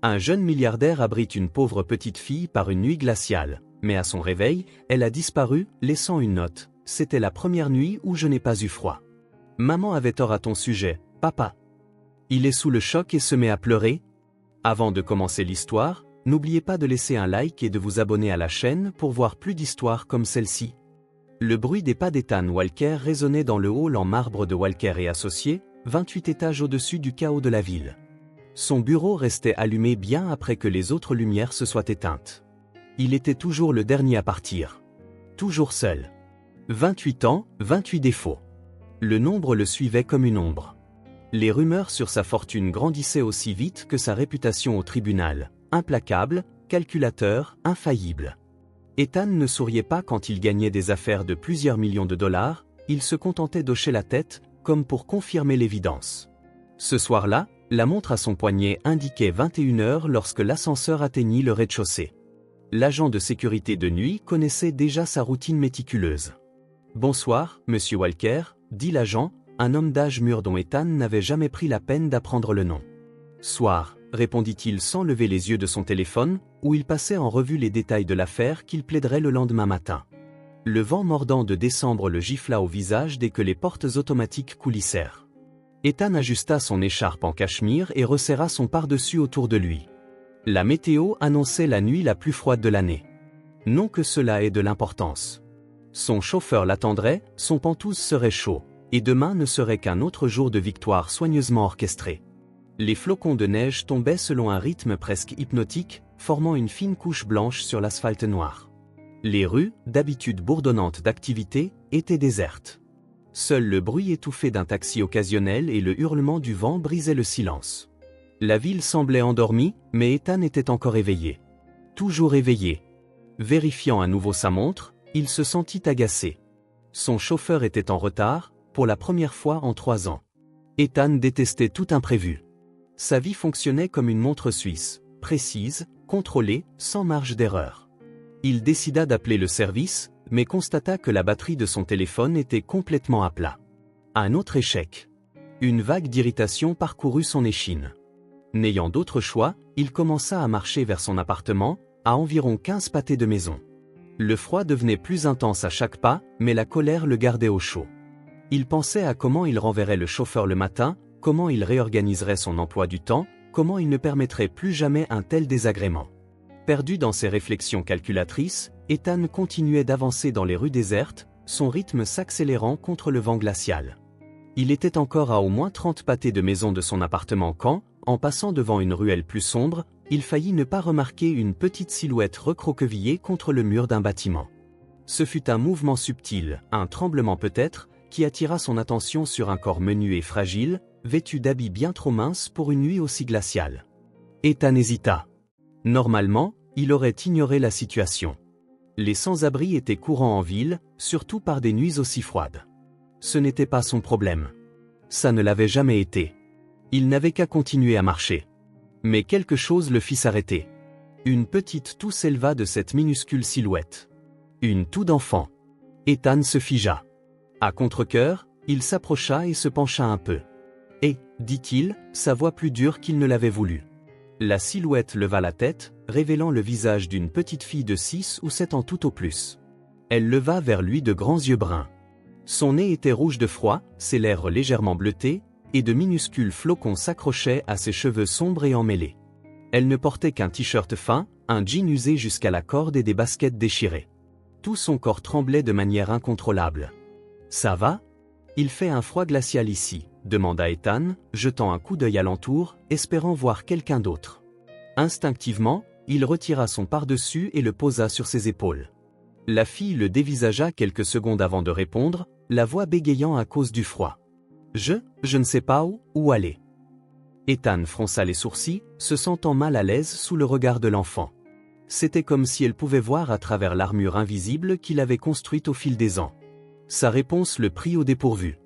Un jeune milliardaire abrite une pauvre petite fille par une nuit glaciale, mais à son réveil, elle a disparu, laissant une note. C'était la première nuit où je n'ai pas eu froid. Maman avait tort à ton sujet, papa. Il est sous le choc et se met à pleurer. Avant de commencer l'histoire, n'oubliez pas de laisser un like et de vous abonner à la chaîne pour voir plus d'histoires comme celle-ci. Le bruit des pas d'Ethan Walker résonnait dans le hall en marbre de Walker et Associés, 28 étages au-dessus du chaos de la ville. Son bureau restait allumé bien après que les autres lumières se soient éteintes. Il était toujours le dernier à partir. Toujours seul. 28 ans, 28 défauts. Le nombre le suivait comme une ombre. Les rumeurs sur sa fortune grandissaient aussi vite que sa réputation au tribunal. Implacable, calculateur, infaillible. Ethan ne souriait pas quand il gagnait des affaires de plusieurs millions de dollars, il se contentait d'hocher la tête, comme pour confirmer l'évidence. Ce soir-là, la montre à son poignet indiquait 21 heures lorsque l'ascenseur atteignit le rez-de-chaussée. L'agent de sécurité de nuit connaissait déjà sa routine méticuleuse. « Bonsoir, monsieur Walker », dit l'agent, un homme d'âge mûr dont Ethan n'avait jamais pris la peine d'apprendre le nom. « Soir », répondit-il sans lever les yeux de son téléphone, où il passait en revue les détails de l'affaire qu'il plaiderait le lendemain matin. Le vent mordant de décembre le gifla au visage dès que les portes automatiques coulissèrent. Ethan ajusta son écharpe en cachemire et resserra son pardessus autour de lui. La météo annonçait la nuit la plus froide de l'année. Non que cela ait de l'importance. Son chauffeur l'attendrait, son pantouse serait chaud, et demain ne serait qu'un autre jour de victoire soigneusement orchestré. Les flocons de neige tombaient selon un rythme presque hypnotique, formant une fine couche blanche sur l'asphalte noir. Les rues, d'habitude bourdonnantes d'activité, étaient désertes. Seul le bruit étouffé d'un taxi occasionnel et le hurlement du vent brisaient le silence. La ville semblait endormie, mais Ethan était encore éveillé. Toujours éveillé. Vérifiant à nouveau sa montre, il se sentit agacé. Son chauffeur était en retard, pour la première fois en 3 ans. Ethan détestait tout imprévu. Sa vie fonctionnait comme une montre suisse, précise, contrôlée, sans marge d'erreur. Il décida d'appeler le service, mais constata que la batterie de son téléphone était complètement à plat. Un autre échec. Une vague d'irritation parcourut son échine. N'ayant d'autre choix, il commença à marcher vers son appartement, à environ 15 pâtés de maison. Le froid devenait plus intense à chaque pas, mais la colère le gardait au chaud. Il pensait à comment il renverrait le chauffeur le matin, comment il réorganiserait son emploi du temps, comment il ne permettrait plus jamais un tel désagrément. Perdu dans ses réflexions calculatrices, Ethan continuait d'avancer dans les rues désertes, son rythme s'accélérant contre le vent glacial. Il était encore à au moins 30 pâtés de maison de son appartement quand, en passant devant une ruelle plus sombre, il faillit ne pas remarquer une petite silhouette recroquevillée contre le mur d'un bâtiment. Ce fut un mouvement subtil, un tremblement peut-être, qui attira son attention sur un corps menu et fragile, vêtu d'habits bien trop minces pour une nuit aussi glaciale. Ethan hésita. Normalement, il aurait ignoré la situation. Les sans-abri étaient courants en ville, surtout par des nuits aussi froides. Ce n'était pas son problème. Ça ne l'avait jamais été. Il n'avait qu'à continuer à marcher. Mais quelque chose le fit s'arrêter. Une petite toux s'éleva de cette minuscule silhouette. Une toux d'enfant. Ethan se figea. À contre-cœur, il s'approcha et se pencha un peu. « Eh » dit-il, sa voix plus dure qu'il ne l'avait voulu. La silhouette leva la tête, révélant le visage d'une petite fille de 6 ou 7 ans tout au plus. Elle leva vers lui de grands yeux bruns. Son nez était rouge de froid, ses lèvres légèrement bleutées, et de minuscules flocons s'accrochaient à ses cheveux sombres et emmêlés. Elle ne portait qu'un t-shirt fin, un jean usé jusqu'à la corde et des baskets déchirées. Tout son corps tremblait de manière incontrôlable. « Ça va ? Il fait un froid glacial ici », demanda Ethan, jetant un coup d'œil alentour, espérant voir quelqu'un d'autre. Instinctivement, il retira son pardessus et le posa sur ses épaules. La fille le dévisagea quelques secondes avant de répondre, la voix bégayant à cause du froid. « Je ne sais pas où aller. » Ethan fronça les sourcils, se sentant mal à l'aise sous le regard de l'enfant. C'était comme si elle pouvait voir à travers l'armure invisible qu'il avait construite au fil des ans. Sa réponse le prit au dépourvu.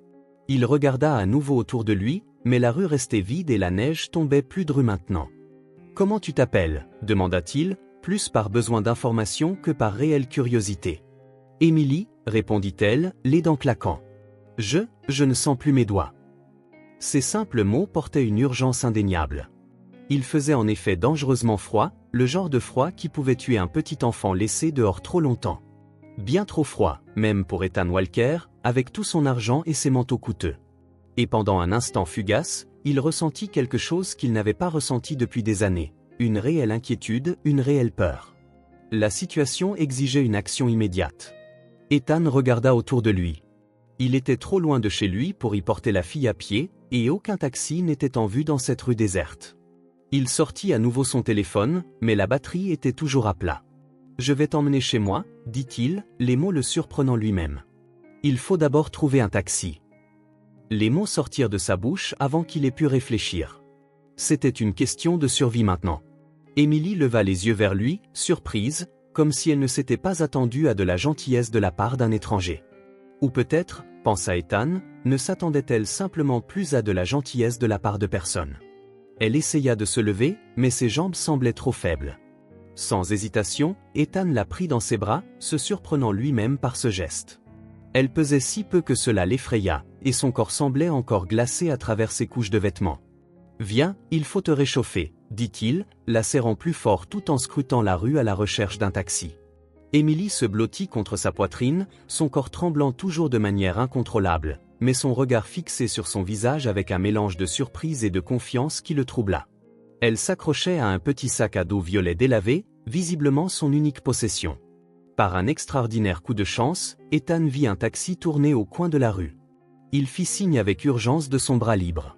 Il regarda à nouveau autour de lui, mais la rue restait vide et la neige tombait plus drue maintenant. « Comment tu t'appelles » demanda-t-il, plus par besoin d'information que par réelle curiosité. « Émilie » répondit-elle, les dents claquant. « Je ne sens plus mes doigts. » Ces simples mots portaient une urgence indéniable. Il faisait en effet dangereusement froid, le genre de froid qui pouvait tuer un petit enfant laissé dehors trop longtemps. Bien trop froid, même pour Ethan Walker, avec tout son argent et ses manteaux coûteux. Et pendant un instant fugace, il ressentit quelque chose qu'il n'avait pas ressenti depuis des années, une réelle inquiétude, une réelle peur. La situation exigeait une action immédiate. Ethan regarda autour de lui. Il était trop loin de chez lui pour y porter la fille à pied, et aucun taxi n'était en vue dans cette rue déserte. Il sortit à nouveau son téléphone, mais la batterie était toujours à plat. « Je vais t'emmener chez moi », dit-il, les mots le surprenant lui-même. « Il faut d'abord trouver un taxi. » Les mots sortirent de sa bouche avant qu'il ait pu réfléchir. C'était une question de survie maintenant. Émilie leva les yeux vers lui, surprise, comme si elle ne s'était pas attendue à de la gentillesse de la part d'un étranger. Ou peut-être, pensa Ethan, ne s'attendait-elle simplement plus à de la gentillesse de la part de personne. Elle essaya de se lever, mais ses jambes semblaient trop faibles. Sans hésitation, Ethan la prit dans ses bras, se surprenant lui-même par ce geste. Elle pesait si peu que cela l'effraya, et son corps semblait encore glacé à travers ses couches de vêtements. « Viens, il faut te réchauffer », dit-il, la serrant plus fort tout en scrutant la rue à la recherche d'un taxi. Émilie se blottit contre sa poitrine, son corps tremblant toujours de manière incontrôlable, mais son regard fixé sur son visage avec un mélange de surprise et de confiance qui le troubla. Elle s'accrochait à un petit sac à dos violet délavé, visiblement son unique possession. Par un extraordinaire coup de chance, Ethan vit un taxi tourner au coin de la rue. Il fit signe avec urgence de son bras libre.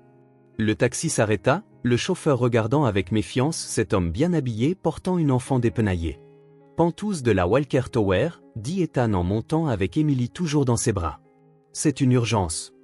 Le taxi s'arrêta, le chauffeur regardant avec méfiance cet homme bien habillé portant une enfant dépenaillée. « Pantouse de la Walker Tower », dit Ethan en montant avec Émilie toujours dans ses bras. « C'est une urgence. »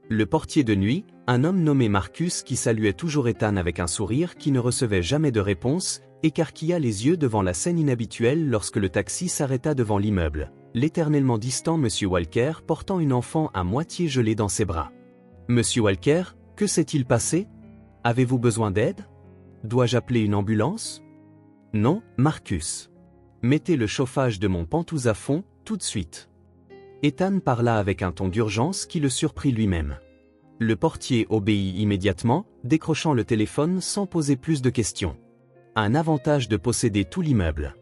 Le portier de nuit, un homme nommé Marcus qui saluait toujours Ethan avec un sourire qui ne recevait jamais de réponse, écarquilla les yeux devant la scène inhabituelle lorsque le taxi s'arrêta devant l'immeuble, l'éternellement distant Monsieur Walker portant une enfant à moitié gelée dans ses bras. « Monsieur Walker, que s'est-il passé? Avez-vous besoin d'aide? Dois-je appeler une ambulance? » « Non, Marcus. Mettez le chauffage de mon Pantouse à fond, tout de suite. » Ethan parla avec un ton d'urgence qui le surprit lui-même. Le portier obéit immédiatement, décrochant le téléphone sans poser plus de questions. Un avantage de posséder tout l'immeuble.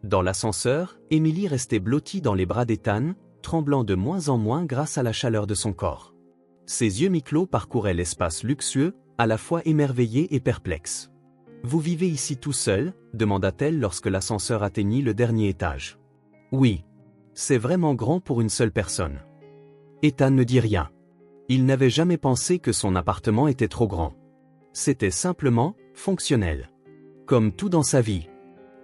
Dans l'ascenseur, Émilie restait blottie dans les bras d'Ethan, tremblant de moins en moins grâce à la chaleur de son corps. Ses yeux mi-clos parcouraient l'espace luxueux, à la fois émerveillés et perplexes. « Vous vivez ici tout seul ?» demanda-t-elle lorsque l'ascenseur atteignit le dernier étage. « Oui. C'est vraiment grand pour une seule personne. » Ethan ne dit rien. Il n'avait jamais pensé que son appartement était trop grand. C'était simplement fonctionnel. Comme tout dans sa vie.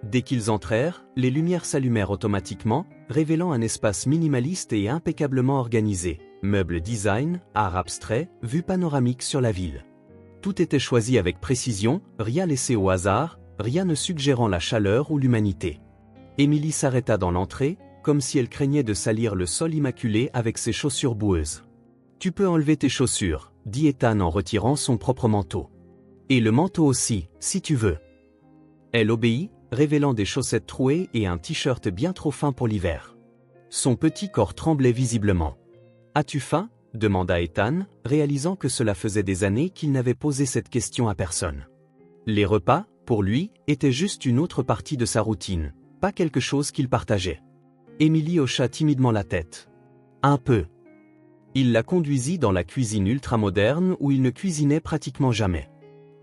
Dès qu'ils entrèrent, les lumières s'allumèrent automatiquement, révélant un espace minimaliste et impeccablement organisé. Meubles design, art abstrait, vue panoramique sur la ville. Tout était choisi avec précision, rien laissé au hasard, rien ne suggérant la chaleur ou l'humanité. Émilie s'arrêta dans l'entrée, comme si elle craignait de salir le sol immaculé avec ses chaussures boueuses. « Tu peux enlever tes chaussures », dit Ethan en retirant son propre manteau. « Et le manteau aussi, si tu veux. » Elle obéit, révélant des chaussettes trouées et un t-shirt bien trop fin pour l'hiver. Son petit corps tremblait visiblement. « As-tu faim ?» demanda Ethan, réalisant que cela faisait des années qu'il n'avait posé cette question à personne. Les repas, pour lui, étaient juste une autre partie de sa routine, pas quelque chose qu'il partageait. Émilie hocha timidement la tête. Un peu. Il la conduisit dans la cuisine ultramoderne où il ne cuisinait pratiquement jamais.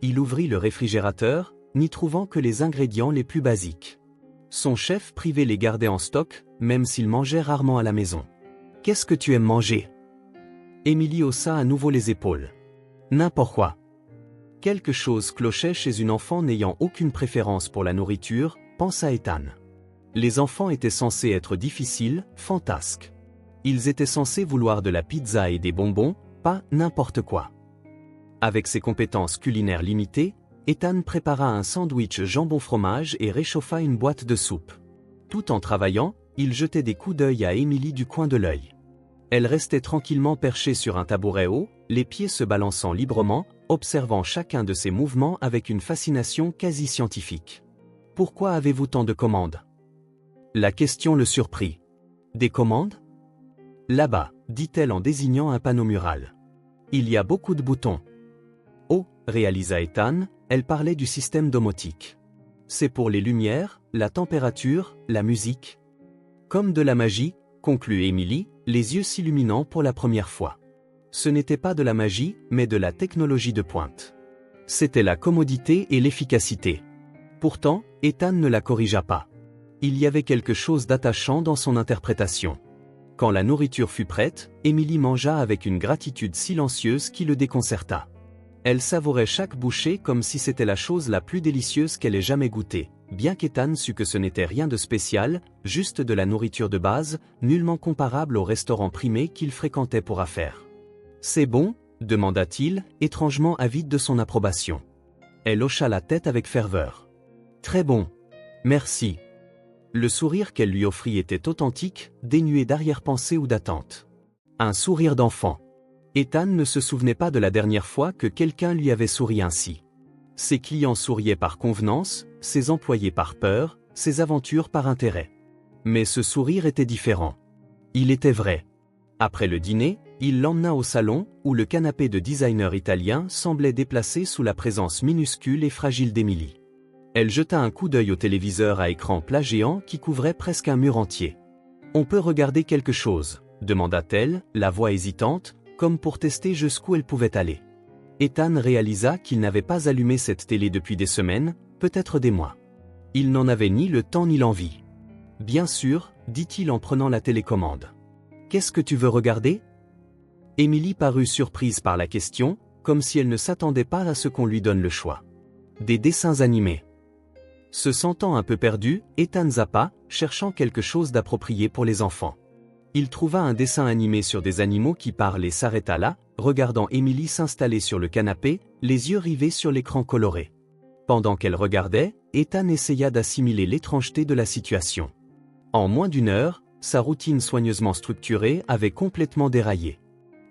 Il ouvrit le réfrigérateur, n'y trouvant que les ingrédients les plus basiques. Son chef privé les gardait en stock, même s'il mangeait rarement à la maison. « Qu'est-ce que tu aimes manger ?» Émilie haussa à nouveau les épaules. « N'importe quoi. » Quelque chose clochait chez une enfant n'ayant aucune préférence pour la nourriture, pensa Ethan. Les enfants étaient censés être difficiles, fantasques. Ils étaient censés vouloir de la pizza et des bonbons, pas n'importe quoi. Avec ses compétences culinaires limitées, Ethan prépara un sandwich jambon-fromage et réchauffa une boîte de soupe. Tout en travaillant, il jetait des coups d'œil à Émilie du coin de l'œil. Elle restait tranquillement perchée sur un tabouret haut, les pieds se balançant librement, observant chacun de ses mouvements avec une fascination quasi scientifique. « Pourquoi avez-vous tant de commandes ?» La question le surprit. « Des commandes ? » « Là-bas, » dit-elle en désignant un panneau mural. « Il y a beaucoup de boutons. » « Oh » réalisa Ethan, elle parlait du système domotique. C'est pour les lumières, la température, la musique. Comme de la magie, conclut Émilie, les yeux s'illuminant pour la première fois. Ce n'était pas de la magie, mais de la technologie de pointe. C'était la commodité et l'efficacité. Pourtant, Ethan ne la corrigea pas. Il y avait quelque chose d'attachant dans son interprétation. Quand la nourriture fut prête, Émilie mangea avec une gratitude silencieuse qui le déconcerta. Elle savourait chaque bouchée comme si c'était la chose la plus délicieuse qu'elle ait jamais goûtée, bien qu'Ethan sût que ce n'était rien de spécial, juste de la nourriture de base, nullement comparable au restaurant primé qu'il fréquentait pour affaires. « C'est bon ?» demanda-t-il, étrangement avide de son approbation. Elle hocha la tête avec ferveur. « Très bon. Merci. » Le sourire qu'elle lui offrit était authentique, dénué d'arrière-pensée ou d'attente. Un sourire d'enfant. Ethan ne se souvenait pas de la dernière fois que quelqu'un lui avait souri ainsi. Ses clients souriaient par convenance, ses employés par peur, ses aventures par intérêt. Mais ce sourire était différent. Il était vrai. Après le dîner, il l'emmena au salon, où le canapé de designer italien semblait déplacé sous la présence minuscule et fragile d'Émilie. Elle jeta un coup d'œil au téléviseur à écran plat géant qui couvrait presque un mur entier. « On peut regarder quelque chose ?» demanda-t-elle, la voix hésitante, comme pour tester jusqu'où elle pouvait aller. Ethan réalisa qu'il n'avait pas allumé cette télé depuis des semaines, peut-être des mois. Il n'en avait ni le temps ni l'envie. « Bien sûr, » dit-il en prenant la télécommande. « Qu'est-ce que tu veux regarder ?» Émilie parut surprise par la question, comme si elle ne s'attendait pas à ce qu'on lui donne le choix. « Des dessins animés. » Se sentant un peu perdu, Ethan zappa, cherchant quelque chose d'approprié pour les enfants. Il trouva un dessin animé sur des animaux qui parlent et s'arrêta là, regardant Émilie s'installer sur le canapé, les yeux rivés sur l'écran coloré. Pendant qu'elle regardait, Ethan essaya d'assimiler l'étrangeté de la situation. En moins d'une heure, sa routine soigneusement structurée avait complètement déraillé.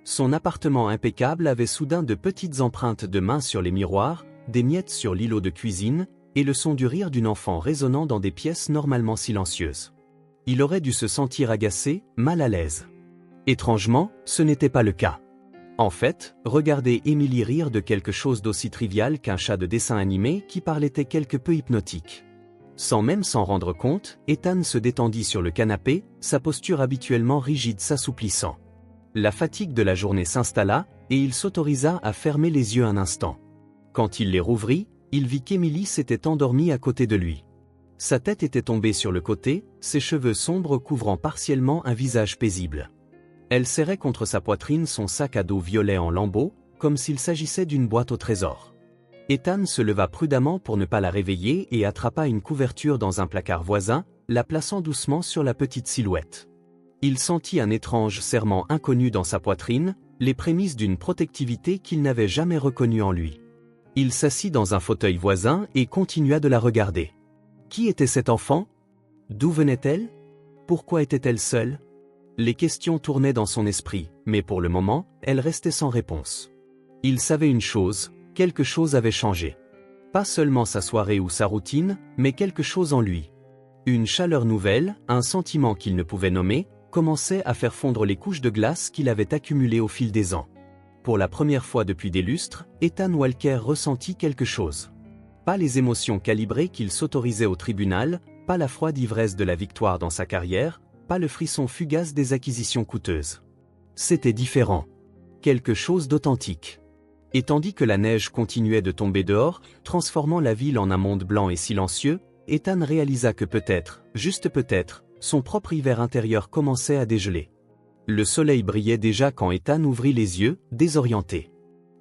Son appartement impeccable avait soudain de petites empreintes de mains sur les miroirs, des miettes sur l'îlot de cuisine, et le son du rire d'une enfant résonnant dans des pièces normalement silencieuses. Il aurait dû se sentir agacé, mal à l'aise. Étrangement, ce n'était pas le cas. En fait, regarder Émilie rire de quelque chose d'aussi trivial qu'un chat de dessin animé qui parlait était quelque peu hypnotique. Sans même s'en rendre compte, Ethan se détendit sur le canapé, sa posture habituellement rigide s'assouplissant. La fatigue de la journée s'installa, et il s'autorisa à fermer les yeux un instant. Quand il les rouvrit, il vit qu'Émilie s'était endormie à côté de lui. Sa tête était tombée sur le côté, ses cheveux sombres couvrant partiellement un visage paisible. Elle serrait contre sa poitrine son sac à dos violet en lambeaux, comme s'il s'agissait d'une boîte au trésor. Ethan se leva prudemment pour ne pas la réveiller et attrapa une couverture dans un placard voisin, la plaçant doucement sur la petite silhouette. Il sentit un étrange serrement inconnu dans sa poitrine, les prémices d'une protectivité qu'il n'avait jamais reconnue en lui. Il s'assit dans un fauteuil voisin et continua de la regarder. Qui était cet enfant? D'où venait-elle? Pourquoi était-elle seule? Les questions tournaient dans son esprit, mais pour le moment, elle restait sans réponse. Il savait une chose, quelque chose avait changé. Pas seulement sa soirée ou sa routine, mais quelque chose en lui. Une chaleur nouvelle, un sentiment qu'il ne pouvait nommer, commençait à faire fondre les couches de glace qu'il avait accumulées au fil des ans. Pour la première fois depuis des lustres, Ethan Walker ressentit quelque chose. Pas les émotions calibrées qu'il s'autorisait au tribunal, pas la froide ivresse de la victoire dans sa carrière, pas le frisson fugace des acquisitions coûteuses. C'était différent. Quelque chose d'authentique. Et tandis que la neige continuait de tomber dehors, transformant la ville en un monde blanc et silencieux, Ethan réalisa que peut-être, juste peut-être, son propre hiver intérieur commençait à dégeler. Le soleil brillait déjà quand Ethan ouvrit les yeux, désorienté.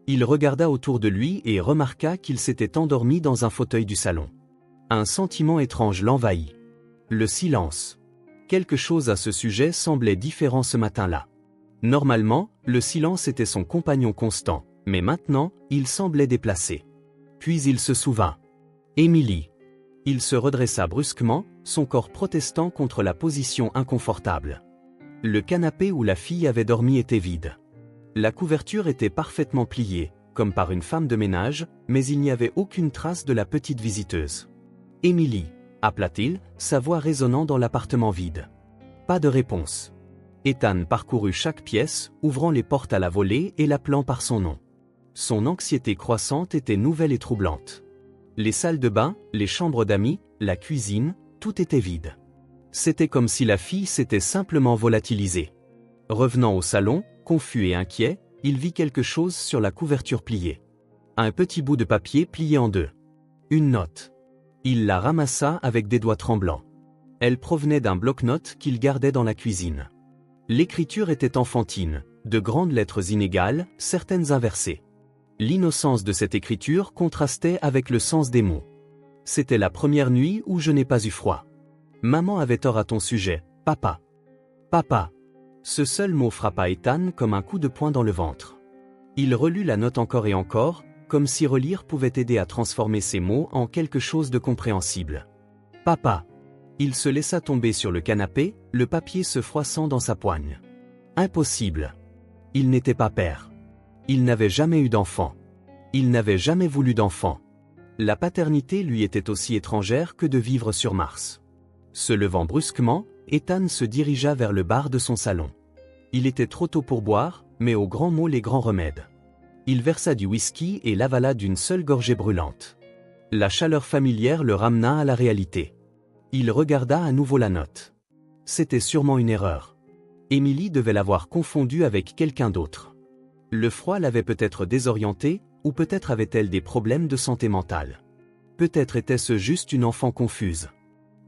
Il regarda autour de lui et remarqua qu'il s'était endormi dans un fauteuil du salon. Un sentiment étrange l'envahit. Le silence. Quelque chose à ce sujet semblait différent ce matin-là. Normalement, le silence était son compagnon constant, mais maintenant, il semblait déplacé. Puis il se souvint. Émilie. Il se redressa brusquement, son corps protestant contre la position inconfortable. Le canapé où la fille avait dormi était vide. La couverture était parfaitement pliée, comme par une femme de ménage, mais il n'y avait aucune trace de la petite visiteuse. « Émilie » appela-t-il, sa voix résonnant dans l'appartement vide. Pas de réponse. Ethan parcourut chaque pièce, ouvrant les portes à la volée et l'appelant par son nom. Son anxiété croissante était nouvelle et troublante. Les salles de bain, les chambres d'amis, la cuisine, tout était vide. C'était comme si la fille s'était simplement volatilisée. Revenant au salon, confus et inquiet, il vit quelque chose sur la couverture pliée. Un petit bout de papier plié en deux. Une note. Il la ramassa avec des doigts tremblants. Elle provenait d'un bloc-notes qu'il gardait dans la cuisine. L'écriture était enfantine, de grandes lettres inégales, certaines inversées. L'innocence de cette écriture contrastait avec le sens des mots. C'était la première nuit où je n'ai pas eu froid. Maman avait tort à ton sujet, papa. Papa. Ce seul mot frappa Ethan comme un coup de poing dans le ventre. Il relut la note encore et encore, comme si relire pouvait aider à transformer ces mots en quelque chose de compréhensible. Papa. Il se laissa tomber sur le canapé, le papier se froissant dans sa poigne. Impossible. Il n'était pas père. Il n'avait jamais eu d'enfant. Il n'avait jamais voulu d'enfant. La paternité lui était aussi étrangère que de vivre sur Mars. Se levant brusquement, Ethan se dirigea vers le bar de son salon. Il était trop tôt pour boire, mais aux grands mots les grands remèdes. Il versa du whisky et l'avala d'une seule gorgée brûlante. La chaleur familière le ramena à la réalité. Il regarda à nouveau la note. C'était sûrement une erreur. Émilie devait l'avoir confondue avec quelqu'un d'autre. Le froid l'avait peut-être désorientée, ou peut-être avait-elle des problèmes de santé mentale. Peut-être était-ce juste une enfant confuse.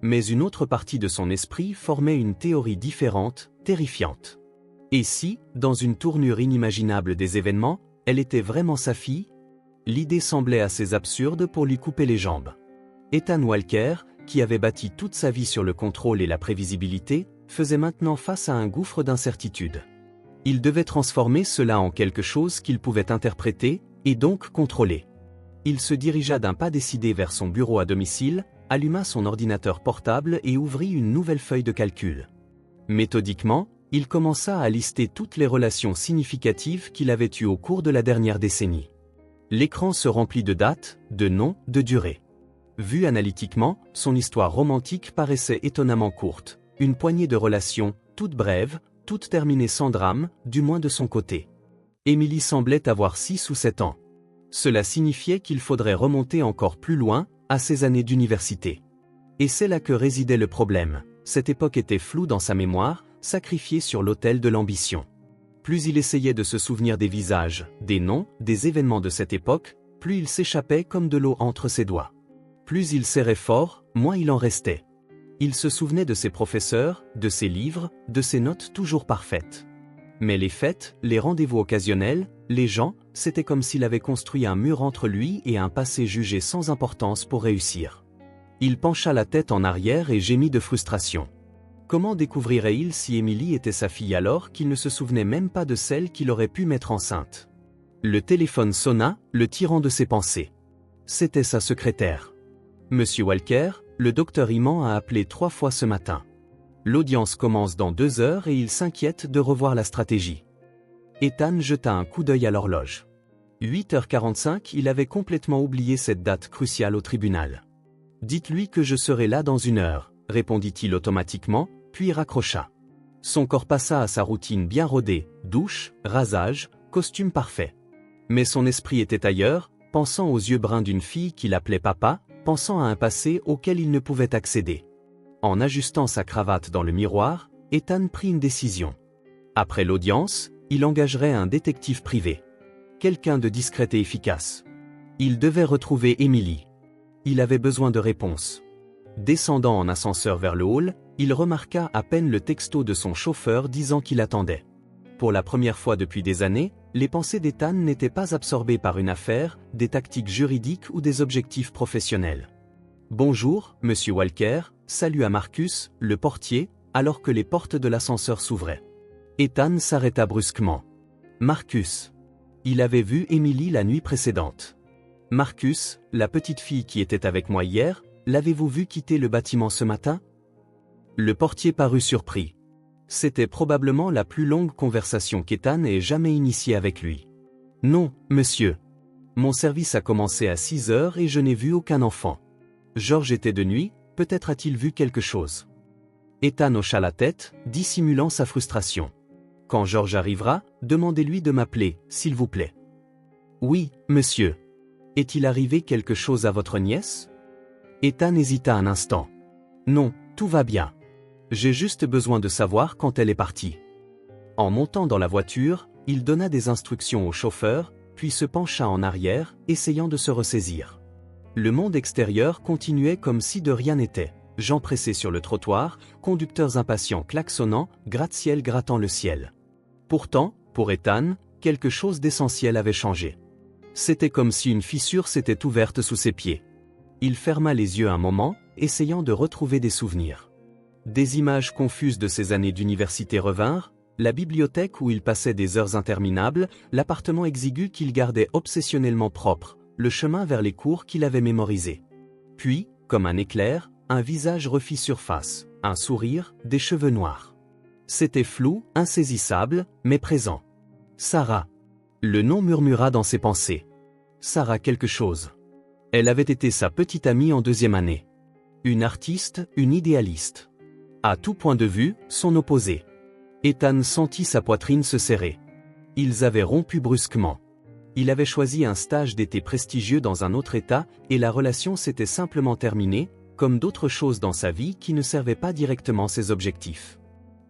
Mais une autre partie de son esprit formait une théorie différente, terrifiante. Et si, dans une tournure inimaginable des événements, elle était vraiment sa fille? L'idée semblait assez absurde pour lui couper les jambes. Ethan Walker, qui avait bâti toute sa vie sur le contrôle et la prévisibilité, faisait maintenant face à un gouffre d'incertitude. Il devait transformer cela en quelque chose qu'il pouvait interpréter, et donc contrôler. Il se dirigea d'un pas décidé vers son bureau à domicile, alluma son ordinateur portable et ouvrit une nouvelle feuille de calcul. Méthodiquement, il commença à lister toutes les relations significatives qu'il avait eues au cours de la dernière décennie. L'écran se remplit de dates, de noms, de durées. Vu analytiquement, son histoire romantique paraissait étonnamment courte. Une poignée de relations, toutes brèves, toutes terminées sans drame, du moins de son côté. Émilie semblait avoir 6 ou 7 ans. Cela signifiait qu'il faudrait remonter encore plus loin, à ses années d'université. Et c'est là que résidait le problème. Cette époque était floue dans sa mémoire, sacrifiée sur l'autel de l'ambition. Plus il essayait de se souvenir des visages, des noms, des événements de cette époque, plus il s'échappait comme de l'eau entre ses doigts. Plus il serrait fort, moins il en restait. Il se souvenait de ses professeurs, de ses livres, de ses notes toujours parfaites. Mais les fêtes, les rendez-vous occasionnels, les gens, c'était comme s'il avait construit un mur entre lui et un passé jugé sans importance pour réussir. Il pencha la tête en arrière et gémit de frustration. Comment découvrirait-il si Émilie était sa fille alors qu'il ne se souvenait même pas de celle qu'il aurait pu mettre enceinte? Le téléphone sonna, le tirant de ses pensées. C'était sa secrétaire. Monsieur Walker, le docteur Iman a appelé 3 fois ce matin. L'audience commence dans 2 heures et il s'inquiète de revoir la stratégie. Ethan jeta un coup d'œil à l'horloge. 8h45, il avait complètement oublié cette date cruciale au tribunal. Dites-lui que je serai là dans 1 heure, répondit-il automatiquement, puis raccrocha. Son corps passa à sa routine bien rodée, douche, rasage, costume parfait. Mais son esprit était ailleurs, pensant aux yeux bruns d'une fille qu'il appelait papa, pensant à un passé auquel il ne pouvait accéder. En ajustant sa cravate dans le miroir, Ethan prit une décision. Après l'audience, il engagerait un détective privé. Quelqu'un de discret et efficace. Il devait retrouver Émilie. Il avait besoin de réponses. Descendant en ascenseur vers le hall, il remarqua à peine le texto de son chauffeur disant qu'il attendait. Pour la première fois depuis des années, les pensées d'Ethan n'étaient pas absorbées par une affaire, des tactiques juridiques ou des objectifs professionnels. « Bonjour, monsieur Walker », salua Marcus, le portier, alors que les portes de l'ascenseur s'ouvraient. Ethan s'arrêta brusquement. Marcus. Il avait vu Émilie la nuit précédente. Marcus, la petite fille qui était avec moi hier, l'avez-vous vu quitter le bâtiment ce matin? Le portier parut surpris. C'était probablement la plus longue conversation qu'Ethan ait jamais initiée avec lui. Non, monsieur. Mon service a commencé à 6 heures et je n'ai vu aucun enfant. George était de nuit, peut-être a-t-il vu quelque chose. Ethan hocha la tête, dissimulant sa frustration. Quand George arrivera, demandez-lui de m'appeler, s'il vous plaît. Oui, monsieur. Est-il arrivé quelque chose à votre nièce? Ethan hésita un instant. Non, tout va bien. J'ai juste besoin de savoir quand elle est partie. En montant dans la voiture, il donna des instructions au chauffeur, puis se pencha en arrière, essayant de se ressaisir. Le monde extérieur continuait comme si de rien n'était. Gens pressés sur le trottoir, conducteurs impatients klaxonnant, gratte-ciel grattant le ciel. Pourtant, pour Ethan, quelque chose d'essentiel avait changé. C'était comme si une fissure s'était ouverte sous ses pieds. Il ferma les yeux un moment, essayant de retrouver des souvenirs. Des images confuses de ses années d'université revinrent, la bibliothèque où il passait des heures interminables, l'appartement exigu qu'il gardait obsessionnellement propre, le chemin vers les cours qu'il avait mémorisés. Puis, comme un éclair, un visage refit surface, un sourire, des cheveux noirs. C'était flou, insaisissable, mais présent. Sarah. Le nom murmura dans ses pensées. Sarah quelque chose. Elle avait été sa petite amie en deuxième année. Une artiste, une idéaliste. À tout point de vue, son opposé. Ethan sentit sa poitrine se serrer. Ils avaient rompu brusquement. Il avait choisi un stage d'été prestigieux dans un autre état, et la relation s'était simplement terminée, comme d'autres choses dans sa vie qui ne servaient pas directement ses objectifs.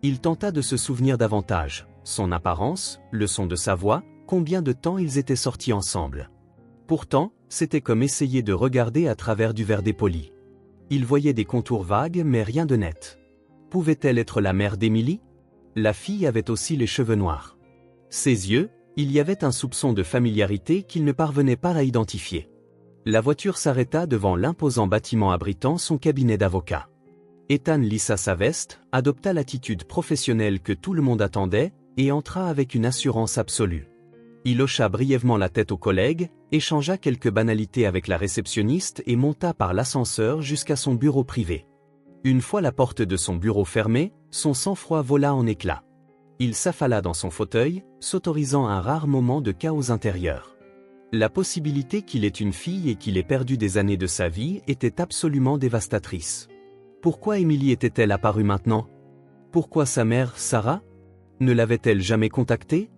Il tenta de se souvenir davantage, son apparence, le son de sa voix, combien de temps ils étaient sortis ensemble. Pourtant, c'était comme essayer de regarder à travers du verre dépoli. Il voyait des contours vagues mais rien de net. Pouvait-elle être la mère d'Emily? La fille avait aussi les cheveux noirs. Ses yeux, il y avait un soupçon de familiarité qu'il ne parvenait pas à identifier. La voiture s'arrêta devant l'imposant bâtiment abritant son cabinet d'avocat. Ethan lissa sa veste, adopta l'attitude professionnelle que tout le monde attendait, et entra avec une assurance absolue. Il hocha brièvement la tête aux collègues, échangea quelques banalités avec la réceptionniste et monta par l'ascenseur jusqu'à son bureau privé. Une fois la porte de son bureau fermée, son sang-froid vola en éclats. Il s'affala dans son fauteuil, s'autorisant un rare moment de chaos intérieur. La possibilité qu'il ait une fille et qu'il ait perdu des années de sa vie était absolument dévastatrice. Pourquoi Emily était-elle apparue maintenant? Pourquoi sa mère, Sarah? Ne l'avait-elle jamais contactée?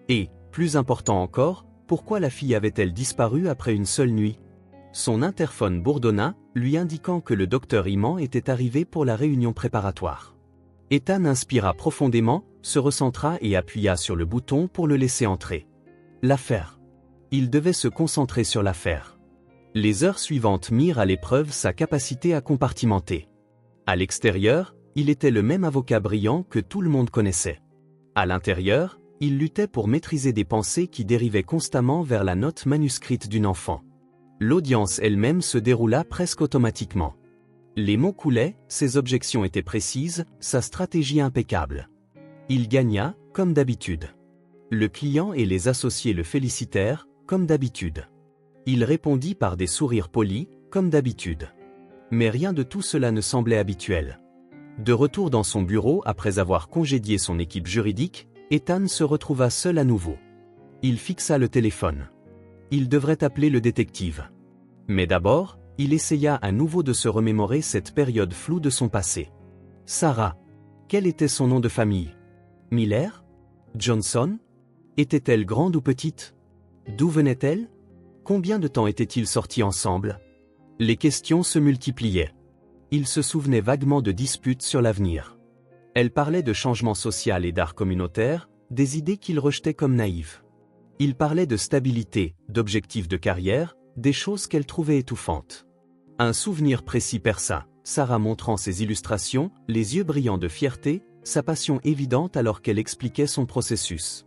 Et, plus important encore, pourquoi la fille avait-elle disparu après une seule nuit? Son interphone bourdonna, lui indiquant que le docteur Iman était arrivé pour la réunion préparatoire. Ethan inspira profondément, se recentra et appuya sur le bouton pour le laisser entrer. L'affaire. Il devait se concentrer sur l'affaire. Les heures suivantes mirent à l'épreuve sa capacité à compartimenter. À l'extérieur, il était le même avocat brillant que tout le monde connaissait. À l'intérieur, il luttait pour maîtriser des pensées qui dérivaient constamment vers la note manuscrite d'une enfant. L'audience elle-même se déroula presque automatiquement. Les mots coulaient, ses objections étaient précises, sa stratégie impeccable. Il gagna, comme d'habitude. Le client et les associés le félicitèrent, comme d'habitude. Il répondit par des sourires polis, comme d'habitude. Mais rien de tout cela ne semblait habituel. De retour dans son bureau après avoir congédié son équipe juridique, Ethan se retrouva seul à nouveau. Il fixa le téléphone. Il devrait appeler le détective. Mais d'abord, il essaya à nouveau de se remémorer cette période floue de son passé. Sarah. Quel était son nom de famille? Miller? Johnson? Était-elle grande ou petite? D'où venait-elle? Combien de temps étaient-ils sortis ensemble? Les questions se multipliaient. Il se souvenait vaguement de disputes sur l'avenir. Elle parlait de changement social et d'art communautaire, des idées qu'il rejetait comme naïves. Il parlait de stabilité, d'objectifs de carrière, des choses qu'elle trouvait étouffantes. Un souvenir précis perça, Sarah montrant ses illustrations, les yeux brillants de fierté, sa passion évidente alors qu'elle expliquait son processus.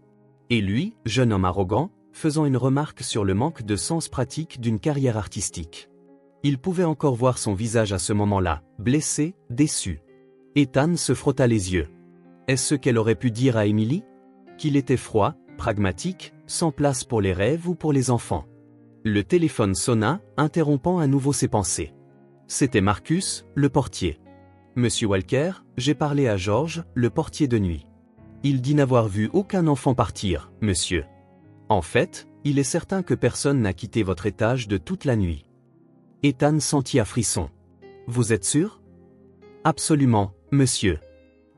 Et lui, jeune homme arrogant, faisant une remarque sur le manque de sens pratique d'une carrière artistique. Il pouvait encore voir son visage à ce moment-là, blessé, déçu. Ethan se frotta les yeux. Est-ce ce qu'elle aurait pu dire à Emily? Qu'il était froid, pragmatique, sans place pour les rêves ou pour les enfants. Le téléphone sonna, interrompant à nouveau ses pensées. C'était Marcus, le portier. Monsieur Walker, j'ai parlé à George, le portier de nuit. Il dit n'avoir vu aucun enfant partir, monsieur. En fait, il est certain que personne n'a quitté votre étage de toute la nuit. Ethan sentit un frisson. Vous êtes sûr? Absolument, monsieur.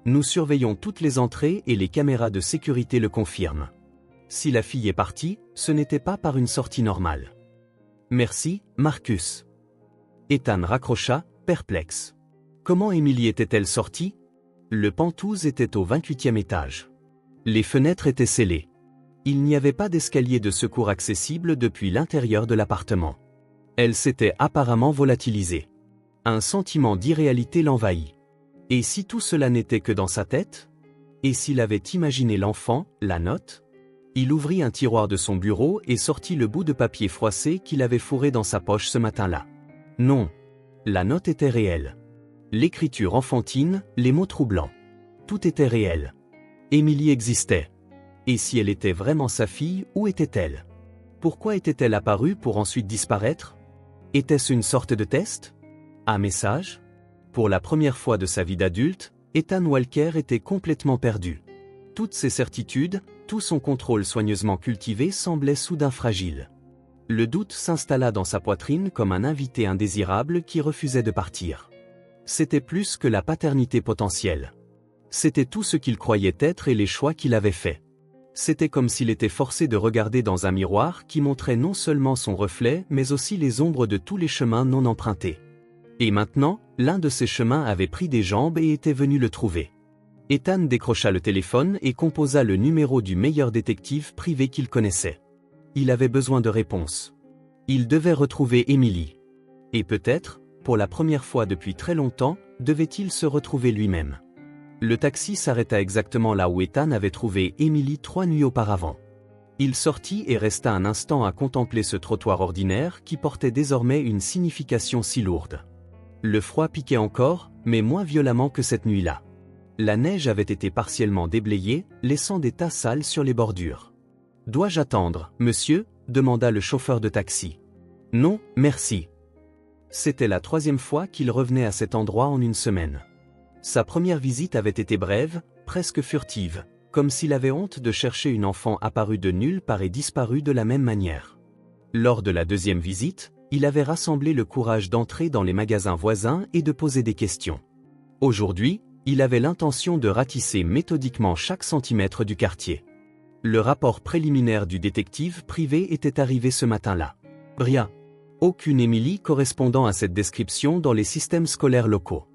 Nous surveillons toutes les entrées et les caméras de sécurité le confirment. Si la fille est partie, ce n'était pas par une sortie normale. Merci, Marcus. Ethan raccrocha, perplexe. Comment Emily était-elle sortie? Le Penthouse était au 28e étage. Les fenêtres étaient scellées. Il n'y avait pas d'escalier de secours accessible depuis l'intérieur de l'appartement. Elle s'était apparemment volatilisée. Un sentiment d'irréalité l'envahit. Et si tout cela n'était que dans sa tête? Et s'il avait imaginé l'enfant, la note? Il ouvrit un tiroir de son bureau et sortit le bout de papier froissé qu'il avait fourré dans sa poche ce matin-là. Non. La note était réelle. L'écriture enfantine, les mots troublants. Tout était réel. Emily existait. Et si elle était vraiment sa fille, où était-elle? Pourquoi était-elle apparue pour ensuite disparaître? Était-ce une sorte de test? Un message? Pour la première fois de sa vie d'adulte, Ethan Walker était complètement perdu. Toutes ses certitudes, tout son contrôle soigneusement cultivé semblait soudain fragile. Le doute s'installa dans sa poitrine comme un invité indésirable qui refusait de partir. C'était plus que la paternité potentielle. C'était tout ce qu'il croyait être et les choix qu'il avait faits. C'était comme s'il était forcé de regarder dans un miroir qui montrait non seulement son reflet mais aussi les ombres de tous les chemins non empruntés. Et maintenant, l'un de ces chemins avait pris des jambes et était venu le trouver. Ethan décrocha le téléphone et composa le numéro du meilleur détective privé qu'il connaissait. Il avait besoin de réponses. Il devait retrouver Emily. Et peut-être, pour la première fois depuis très longtemps, devait-il se retrouver lui-même. Le taxi s'arrêta exactement là où Ethan avait trouvé Emily 3 nuits auparavant. Il sortit et resta un instant à contempler ce trottoir ordinaire qui portait désormais une signification si lourde. Le froid piquait encore, mais moins violemment que cette nuit-là. La neige avait été partiellement déblayée, laissant des tas sales sur les bordures. « Dois-je attendre, monsieur ?» demanda le chauffeur de taxi. « Non, merci. » C'était la 3e fois qu'il revenait à cet endroit en une semaine. Sa première visite avait été brève, presque furtive, comme s'il avait honte de chercher une enfant apparue de nulle part et disparue de la même manière. Lors de la 2e visite, il avait rassemblé le courage d'entrer dans les magasins voisins et de poser des questions. Aujourd'hui, il avait l'intention de ratisser méthodiquement chaque centimètre du quartier. Le rapport préliminaire du détective privé était arrivé ce matin-là. Rien. Aucune Emily correspondant à cette description dans les systèmes scolaires locaux.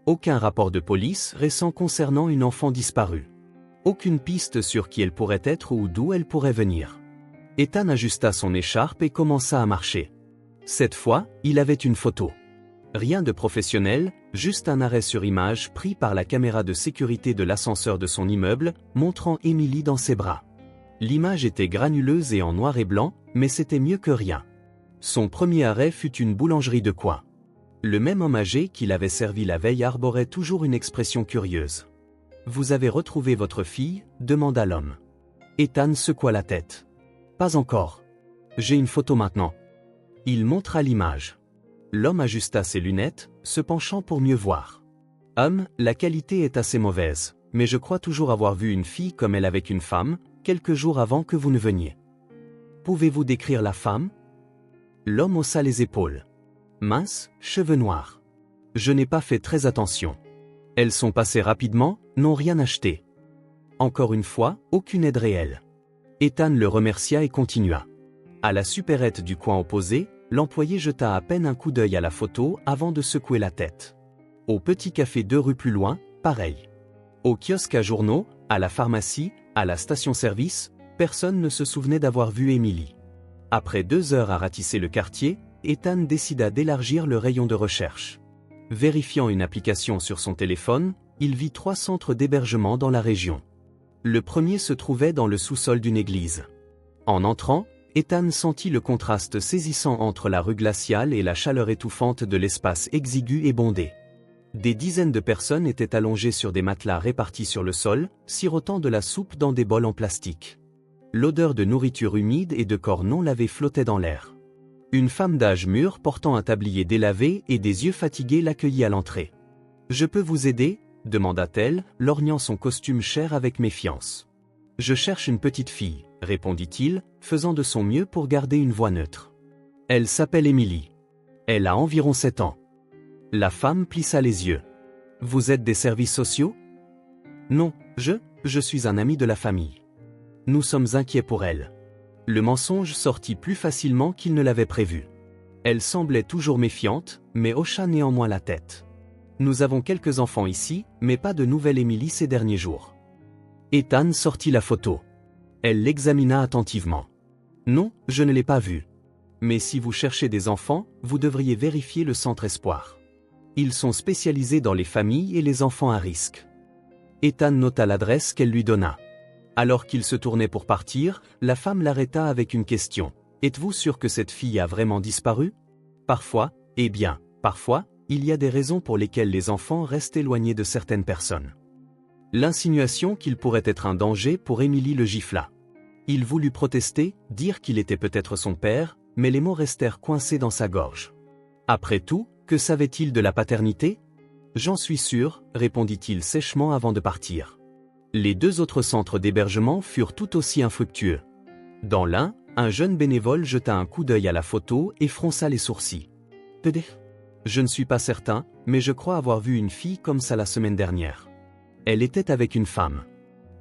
Aucun rapport de police récent concernant une enfant disparue. Aucune piste sur qui elle pourrait être ou d'où elle pourrait venir. Ethan ajusta son écharpe et commença à marcher. Cette fois, il avait une photo. Rien de professionnel, juste un arrêt sur image pris par la caméra de sécurité de l'ascenseur de son immeuble, montrant Emily dans ses bras. L'image était granuleuse et en noir et blanc, mais c'était mieux que rien. Son premier arrêt fut une boulangerie de coin. Le même homme âgé qui l'avait servi la veille arborait toujours une expression curieuse. « Vous avez retrouvé votre fille ?» demanda l'homme. Ethan secoua la tête. « Pas encore. J'ai une photo maintenant. » Il montra l'image. L'homme ajusta ses lunettes, se penchant pour mieux voir. « La qualité est assez mauvaise, mais je crois toujours avoir vu une fille comme elle avec une femme, quelques jours avant que vous ne veniez. Pouvez-vous décrire la femme ?» L'homme haussa les épaules. Mince, cheveux noirs. Je n'ai pas fait très attention. Elles sont passées rapidement, n'ont rien acheté. Encore une fois, aucune aide réelle. Ethan le remercia et continua. À la supérette du coin opposé, l'employé jeta à peine un coup d'œil à la photo avant de secouer la tête. Au petit café 2 rues plus loin, pareil. Au kiosque à journaux, à la pharmacie, à la station-service, personne ne se souvenait d'avoir vu Emily. Après 2 heures à ratisser le quartier, Ethan décida d'élargir le rayon de recherche. Vérifiant une application sur son téléphone, il vit 3 centres d'hébergement dans la région. Le premier se trouvait dans le sous-sol d'une église. En entrant, Ethan sentit le contraste saisissant entre la rue glaciale et la chaleur étouffante de l'espace exigu et bondé. Des dizaines de personnes étaient allongées sur des matelas répartis sur le sol, sirotant de la soupe dans des bols en plastique. L'odeur de nourriture humide et de corps non lavés flottait dans l'air. Une femme d'âge mûr portant un tablier délavé et des yeux fatigués l'accueillit à l'entrée. « Je peux vous aider ?» demanda-t-elle, lorgnant son costume cher avec méfiance. « Je cherche une petite fille », répondit-il, faisant de son mieux pour garder une voix neutre. « Elle s'appelle Emily. Elle a environ 7 ans. » La femme plissa les yeux. « Vous êtes des services sociaux ? » « Non, je suis un ami de la famille. Nous sommes inquiets pour elle. » Le mensonge sortit plus facilement qu'il ne l'avait prévu. Elle semblait toujours méfiante, mais hocha néanmoins la tête. Nous avons quelques enfants ici, mais pas de nouvelle Émilie ces derniers jours. Ethan sortit la photo. Elle l'examina attentivement. Non, je ne l'ai pas vue. Mais si vous cherchez des enfants, vous devriez vérifier le centre Espoir. Ils sont spécialisés dans les familles et les enfants à risque. Ethan nota l'adresse qu'elle lui donna. Alors qu'il se tournait pour partir, la femme l'arrêta avec une question. Êtes-vous sûr que cette fille a vraiment disparu? Parfois, eh bien, parfois, il y a des raisons pour lesquelles les enfants restent éloignés de certaines personnes. L'insinuation qu'il pourrait être un danger pour Émilie le gifla. Il voulut protester, dire qu'il était peut-être son père, mais les mots restèrent coincés dans sa gorge. Après tout, que savait-il de la paternité? J'en suis sûr, répondit-il sèchement avant de partir. Les deux autres centres d'hébergement furent tout aussi infructueux. Dans l'un, un jeune bénévole jeta un coup d'œil à la photo et fronça les sourcils. Peut-être. Je ne suis pas certain, mais je crois avoir vu une fille comme ça la semaine dernière. Elle était avec une femme.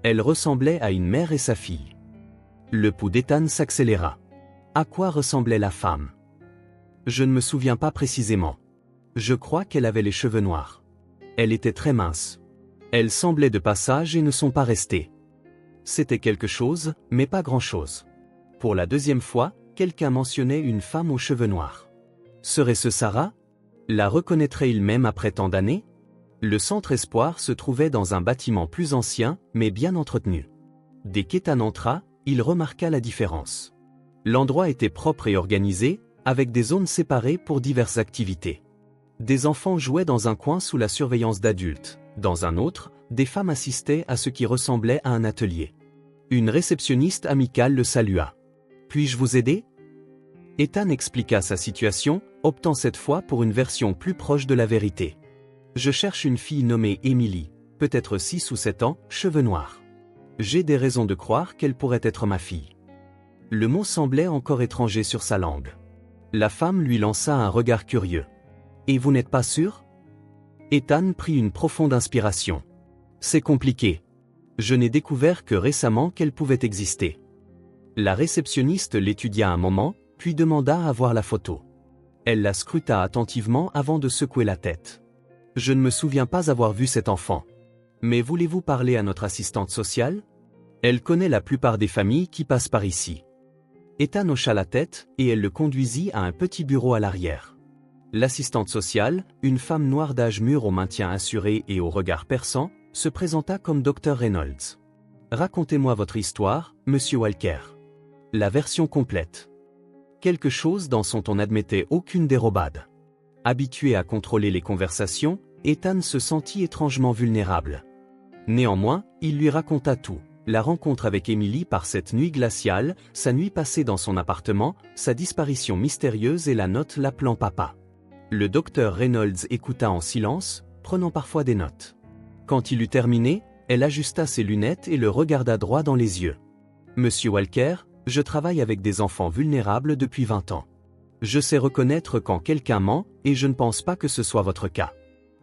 Elle ressemblait à une mère et sa fille. Le pouls d'Ethan s'accéléra. À quoi ressemblait la femme? Je ne me souviens pas précisément. Je crois qu'elle avait les cheveux noirs. Elle était très mince. Elles semblaient de passage et ne sont pas restées. C'était quelque chose, mais pas grand-chose. Pour la deuxième fois, quelqu'un mentionnait une femme aux cheveux noirs. Serait-ce Sarah? La reconnaîtrait-il même après tant d'années? Le centre Espoir se trouvait dans un bâtiment plus ancien, mais bien entretenu. Dès qu'Ethan entra, il remarqua la différence. L'endroit était propre et organisé, avec des zones séparées pour diverses activités. Des enfants jouaient dans un coin sous la surveillance d'adultes. Dans un autre, des femmes assistaient à ce qui ressemblait à un atelier. Une réceptionniste amicale le salua. « Puis-je vous aider ?» Ethan expliqua sa situation, optant cette fois pour une version plus proche de la vérité. « Je cherche une fille nommée Émilie, peut-être 6 ou 7 ans, cheveux noirs. J'ai des raisons de croire qu'elle pourrait être ma fille. » Le mot semblait encore étranger sur sa langue. La femme lui lança un regard curieux. « Et vous n'êtes pas sûr ?» Ethan prit une profonde inspiration. « C'est compliqué. Je n'ai découvert que récemment qu'elle pouvait exister. » La réceptionniste l'étudia un moment, puis demanda à voir la photo. Elle la scruta attentivement avant de secouer la tête. « Je ne me souviens pas avoir vu cet enfant. Mais voulez-vous parler à notre assistante sociale? Elle connaît la plupart des familles qui passent par ici. » Ethan hocha la tête, et elle le conduisit à un petit bureau à l'arrière. L'assistante sociale, une femme noire d'âge mûr au maintien assuré et au regard perçant, se présenta comme Dr Reynolds. « Racontez-moi votre histoire, Monsieur Walker. La version complète. » Quelque chose dans son ton n'admettait aucune dérobade. Habitué à contrôler les conversations, Ethan se sentit étrangement vulnérable. Néanmoins, il lui raconta tout. La rencontre avec Émilie par cette nuit glaciale, sa nuit passée dans son appartement, sa disparition mystérieuse et la note l'appelant papa. Le docteur Reynolds écouta en silence, prenant parfois des notes. Quand il eut terminé, elle ajusta ses lunettes et le regarda droit dans les yeux. « Monsieur Walker, je travaille avec des enfants vulnérables depuis 20 ans. Je sais reconnaître quand quelqu'un ment, et je ne pense pas que ce soit votre cas.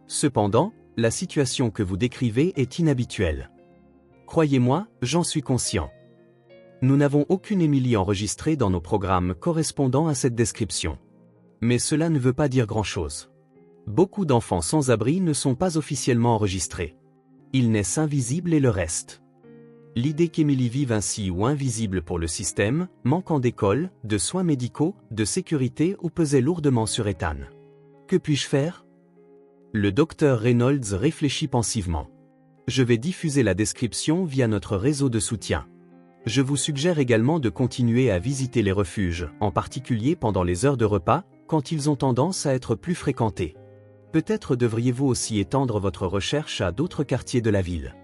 Cependant, la situation que vous décrivez est inhabituelle. Croyez-moi, j'en suis conscient. Nous n'avons aucune Émilie enregistrée dans nos programmes correspondant à cette description. Mais cela ne veut pas dire grand-chose. Beaucoup d'enfants sans abri ne sont pas officiellement enregistrés. Ils naissent invisibles et le restent. L'idée qu'Émilie vive ainsi ou invisible pour le système, manquant d'école, de soins médicaux, de sécurité ou pesait lourdement sur Ethan. Que puis-je faire? Le docteur Reynolds réfléchit pensivement. Je vais diffuser la description via notre réseau de soutien. Je vous suggère également de continuer à visiter les refuges, en particulier pendant les heures de repas, quand ils ont tendance à être plus fréquentés. Peut-être devriez-vous aussi étendre votre recherche à d'autres quartiers de la ville.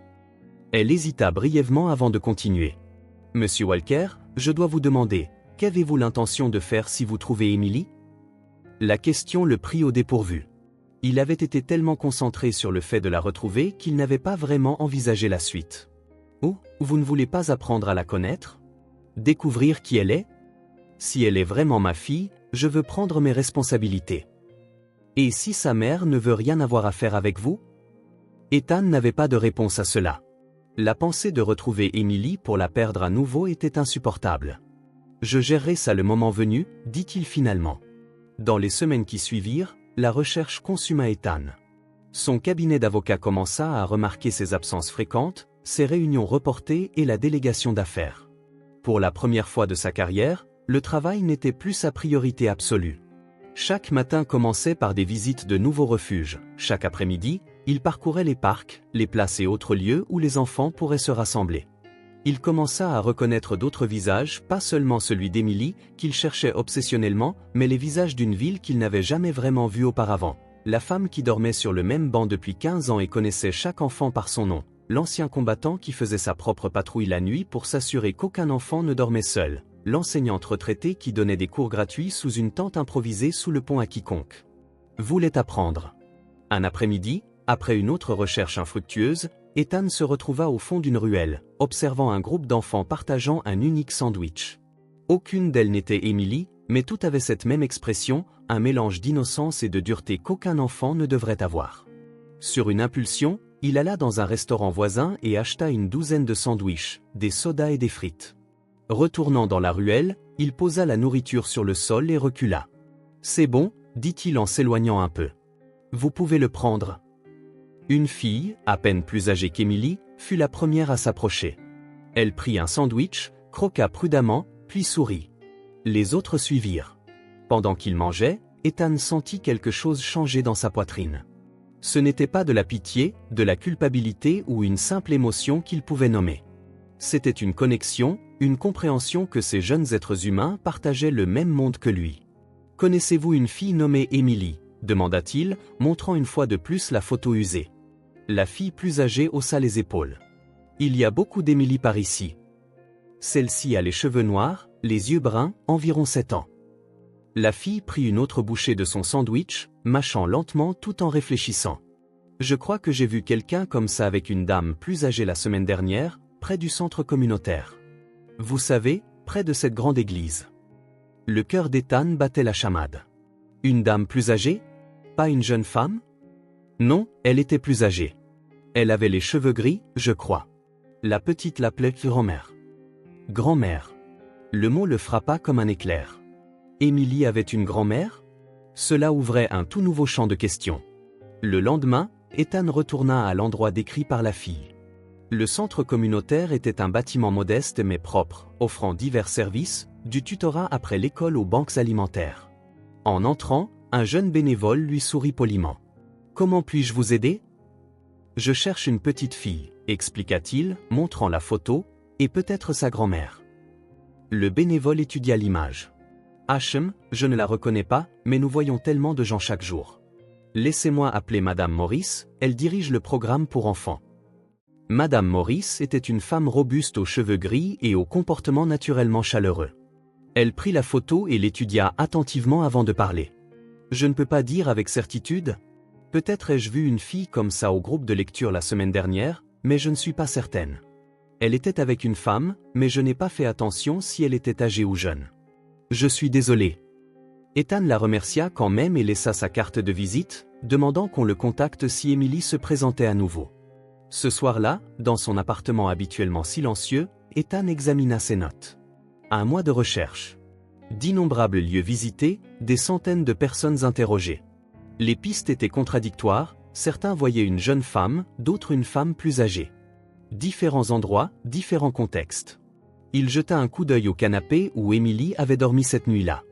Elle hésita brièvement avant de continuer. « Monsieur Walker, je dois vous demander, qu'avez-vous l'intention de faire si vous trouvez Émilie ?» La question le prit au dépourvu. Il avait été tellement concentré sur le fait de la retrouver qu'il n'avait pas vraiment envisagé la suite. « Oh, vous ne voulez pas apprendre à la connaître? Découvrir qui elle est? Si elle est vraiment ma fille, je veux prendre mes responsabilités. Et si sa mère ne veut rien avoir à faire avec vous ?» Ethan n'avait pas de réponse à cela. La pensée de retrouver Émilie pour la perdre à nouveau était insupportable. « Je gérerai ça le moment venu, dit-il finalement. Dans les semaines qui suivirent, la recherche consuma Ethan. Son cabinet d'avocats commença à remarquer ses absences fréquentes, ses réunions reportées et la délégation d'affaires. Pour la première fois de sa carrière, le travail n'était plus sa priorité absolue. Chaque matin commençait par des visites de nouveaux refuges. Chaque après-midi, il parcourait les parcs, les places et autres lieux où les enfants pourraient se rassembler. Il commença à reconnaître d'autres visages, pas seulement celui d'Emily, qu'il cherchait obsessionnellement, mais les visages d'une ville qu'il n'avait jamais vraiment vue auparavant. La femme qui dormait sur le même banc depuis 15 ans et connaissait chaque enfant par son nom. L'ancien combattant qui faisait sa propre patrouille la nuit pour s'assurer qu'aucun enfant ne dormait seul. L'enseignante retraitée qui donnait des cours gratuits sous une tente improvisée sous le pont à quiconque voulait apprendre. Un après-midi, après une autre recherche infructueuse, Ethan se retrouva au fond d'une ruelle, observant un groupe d'enfants partageant un unique sandwich. Aucune d'elles n'était Emily, mais toutes avaient cette même expression, un mélange d'innocence et de dureté qu'aucun enfant ne devrait avoir. Sur une impulsion, il alla dans un restaurant voisin et acheta une douzaine de sandwichs, des sodas et des frites. Retournant dans la ruelle, il posa la nourriture sur le sol et recula. « C'est bon », dit-il en s'éloignant un peu. « Vous pouvez le prendre. » Une fille, à peine plus âgée qu'Emily, fut la première à s'approcher. Elle prit un sandwich, croqua prudemment, puis sourit. Les autres suivirent. Pendant qu'il mangeait, Ethan sentit quelque chose changer dans sa poitrine. Ce n'était pas de la pitié, de la culpabilité ou une simple émotion qu'il pouvait nommer. C'était une connexion, une compréhension que ces jeunes êtres humains partageaient le même monde que lui. « Connaissez-vous une fille nommée Emily ?» demanda-t-il, montrant une fois de plus la photo usée. La fille plus âgée haussa les épaules. « Il y a beaucoup d'Emily par ici. » Celle-ci a les cheveux noirs, les yeux bruns, environ 7 ans. La fille prit une autre bouchée de son sandwich, mâchant lentement tout en réfléchissant. « Je crois que j'ai vu quelqu'un comme ça avec une dame plus âgée la semaine dernière, près du centre communautaire. Vous savez, près de cette grande église. » Le cœur d'Ethan battait la chamade. Une dame plus âgée? Pas une jeune femme? Non, elle était plus âgée. Elle avait les cheveux gris, je crois. La petite l'appelait grand-mère. Grand-mère. Le mot le frappa comme un éclair. Emily avait une grand-mère? Cela ouvrait un tout nouveau champ de questions. Le lendemain, Ethan retourna à l'endroit décrit par la fille. Le centre communautaire était un bâtiment modeste mais propre, offrant divers services, du tutorat après l'école aux banques alimentaires. En entrant, un jeune bénévole lui sourit poliment. « Comment puis-je vous aider ?»« Je cherche une petite fille, » expliqua-t-il, montrant la photo, et peut-être sa grand-mère. Le bénévole étudia l'image. « Je ne la reconnais pas, mais nous voyons tellement de gens chaque jour. Laissez-moi appeler Madame Morris, elle dirige le programme pour enfants. » Madame Morris était une femme robuste aux cheveux gris et au comportement naturellement chaleureux. Elle prit la photo et l'étudia attentivement avant de parler. « Je ne peux pas dire avec certitude. Peut-être ai-je vu une fille comme ça au groupe de lecture la semaine dernière, mais je ne suis pas certaine. Elle était avec une femme, mais je n'ai pas fait attention si elle était âgée ou jeune. Je suis désolé. » Ethan la remercia quand même et laissa sa carte de visite, demandant qu'on le contacte si Emily se présentait à nouveau. Ce soir-là, dans son appartement habituellement silencieux, Ethan examina ses notes. Un mois de recherche. D'innombrables lieux visités, des centaines de personnes interrogées. Les pistes étaient contradictoires, certains voyaient une jeune femme, d'autres une femme plus âgée. Différents endroits, différents contextes. Il jeta un coup d'œil au canapé où Emily avait dormi cette nuit-là.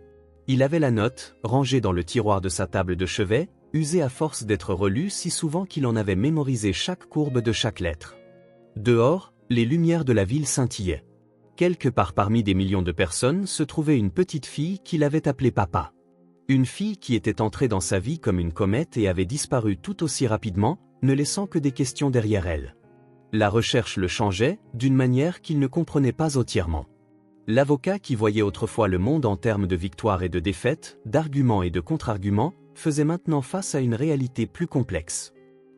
Il avait la note, rangée dans le tiroir de sa table de chevet, usée à force d'être relue si souvent qu'il en avait mémorisé chaque courbe de chaque lettre. Dehors, les lumières de la ville scintillaient. Quelque part parmi des millions de personnes se trouvait une petite fille qu'il avait appelée papa. Une fille qui était entrée dans sa vie comme une comète et avait disparu tout aussi rapidement, ne laissant que des questions derrière elle. La recherche le changeait, d'une manière qu'il ne comprenait pas entièrement. L'avocat qui voyait autrefois le monde en termes de victoires et de défaites, d'arguments et de contre-arguments, faisait maintenant face à une réalité plus complexe.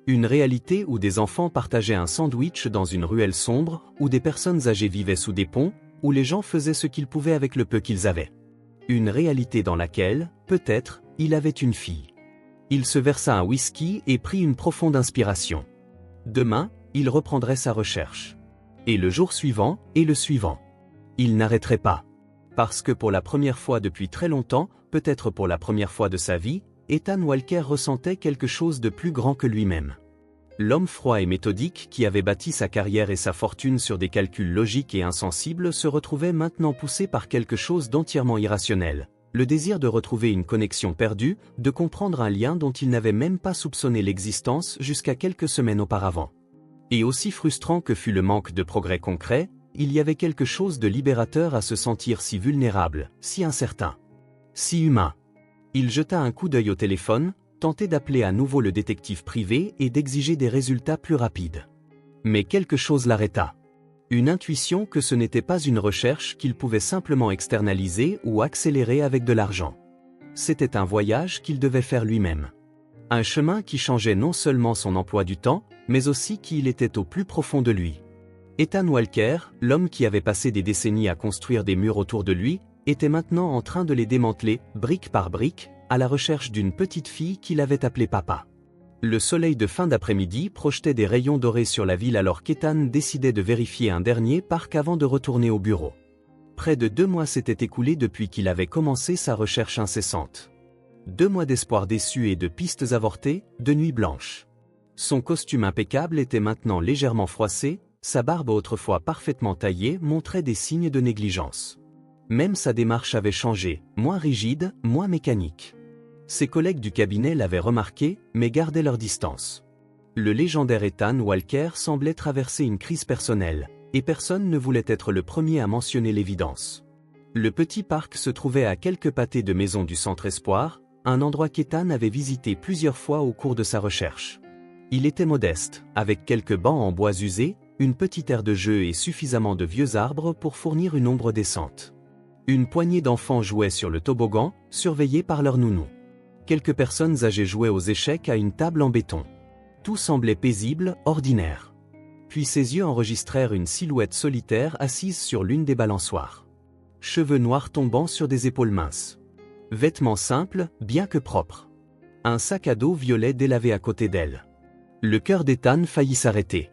Une réalité où des enfants partageaient un sandwich dans une ruelle sombre, où des personnes âgées vivaient sous des ponts, où les gens faisaient ce qu'ils pouvaient avec le peu qu'ils avaient. Une réalité dans laquelle, peut-être, il avait une fille. Il se versa un whisky et prit une profonde inspiration. Demain, il reprendrait sa recherche. Et le jour suivant, et le suivant. Il n'arrêterait pas. Parce que pour la première fois depuis très longtemps, peut-être pour la première fois de sa vie, Ethan Walker ressentait quelque chose de plus grand que lui-même. L'homme froid et méthodique qui avait bâti sa carrière et sa fortune sur des calculs logiques et insensibles se retrouvait maintenant poussé par quelque chose d'entièrement irrationnel. Le désir de retrouver une connexion perdue, de comprendre un lien dont il n'avait même pas soupçonné l'existence jusqu'à quelques semaines auparavant. Et aussi frustrant que fut le manque de progrès concret, il y avait quelque chose de libérateur à se sentir si vulnérable, si incertain, si humain. Il jeta un coup d'œil au téléphone, tentait d'appeler à nouveau le détective privé et d'exiger des résultats plus rapides. Mais quelque chose l'arrêta. Une intuition que ce n'était pas une recherche qu'il pouvait simplement externaliser ou accélérer avec de l'argent. C'était un voyage qu'il devait faire lui-même. Un chemin qui changeait non seulement son emploi du temps, mais aussi qui il était au plus profond de lui. Ethan Walker, l'homme qui avait passé des décennies à construire des murs autour de lui, était maintenant en train de les démanteler, brique par brique, à la recherche d'une petite fille qu'il avait appelée papa. Le soleil de fin d'après-midi projetait des rayons dorés sur la ville alors qu'Ethan décidait de vérifier un dernier parc avant de retourner au bureau. Près de 2 mois s'étaient écoulés depuis qu'il avait commencé sa recherche incessante. 2 mois d'espoir déçu et de pistes avortées, de nuits blanches. Son costume impeccable était maintenant légèrement froissé, sa barbe autrefois parfaitement taillée montrait des signes de négligence. Même sa démarche avait changé, moins rigide, moins mécanique. Ses collègues du cabinet l'avaient remarqué, mais gardaient leur distance. Le légendaire Ethan Walker semblait traverser une crise personnelle, et personne ne voulait être le premier à mentionner l'évidence. Le petit parc se trouvait à quelques pâtés de maison du Centre Espoir, un endroit qu'Ethan avait visité plusieurs fois au cours de sa recherche. Il était modeste, avec quelques bancs en bois usés, une petite aire de jeu et suffisamment de vieux arbres pour fournir une ombre décente. Une poignée d'enfants jouaient sur le toboggan, surveillés par leur nounou. Quelques personnes âgées jouaient aux échecs à une table en béton. Tout semblait paisible, ordinaire. Puis ses yeux enregistrèrent une silhouette solitaire assise sur l'une des balançoires. Cheveux noirs tombant sur des épaules minces. Vêtements simples, bien que propres. Un sac à dos violet délavé à côté d'elle. Le cœur d'Ethan faillit s'arrêter.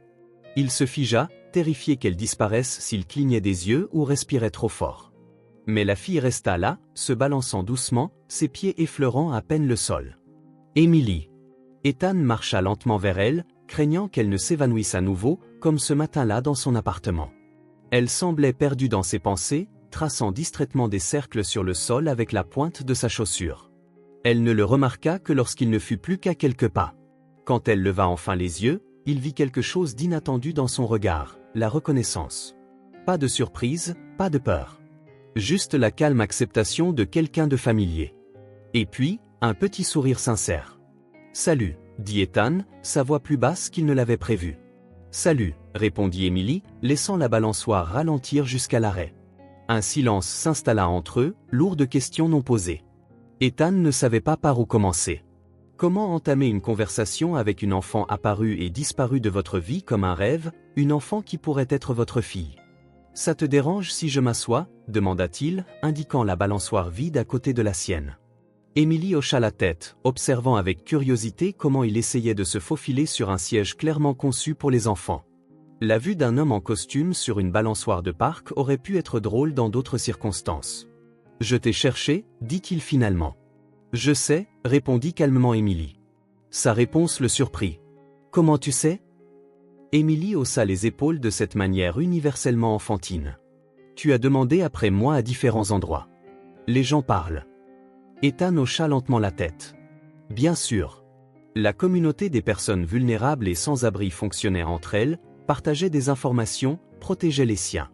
Il se figea, terrifié qu'elle disparaisse s'il clignait des yeux ou respirait trop fort. Mais la fille resta là, se balançant doucement, ses pieds effleurant à peine le sol. Emily. Ethan marcha lentement vers elle, craignant qu'elle ne s'évanouisse à nouveau, comme ce matin-là dans son appartement. Elle semblait perdue dans ses pensées, traçant distraitement des cercles sur le sol avec la pointe de sa chaussure. Elle ne le remarqua que lorsqu'il ne fut plus qu'à quelques pas. Quand elle leva enfin les yeux, il vit quelque chose d'inattendu dans son regard, la reconnaissance. Pas de surprise, pas de peur. Juste la calme acceptation de quelqu'un de familier. Et puis, un petit sourire sincère. « Salut », dit Ethan, sa voix plus basse qu'il ne l'avait prévu. « Salut », répondit Emily, laissant la balançoire ralentir jusqu'à l'arrêt. Un silence s'installa entre eux, lourd de questions non posées. Ethan ne savait pas par où commencer. Comment entamer une conversation avec une enfant apparue et disparue de votre vie comme un rêve, une enfant qui pourrait être votre fille? « Ça te dérange si je m'assois » demanda-t-il, indiquant la balançoire vide à côté de la sienne. Emily hocha la tête, observant avec curiosité comment il essayait de se faufiler sur un siège clairement conçu pour les enfants. La vue d'un homme en costume sur une balançoire de parc aurait pu être drôle dans d'autres circonstances. « Je t'ai cherché » dit-il finalement. « Je sais » répondit calmement Emily. Sa réponse le surprit. « Comment tu sais » Emily haussa les épaules de cette manière universellement enfantine. « Tu as demandé après moi à différents endroits. Les gens parlent. » Ethan hocha lentement la tête. « Bien sûr. » La communauté des personnes vulnérables et sans-abri fonctionnait entre elles, partageait des informations, protégeait les siens.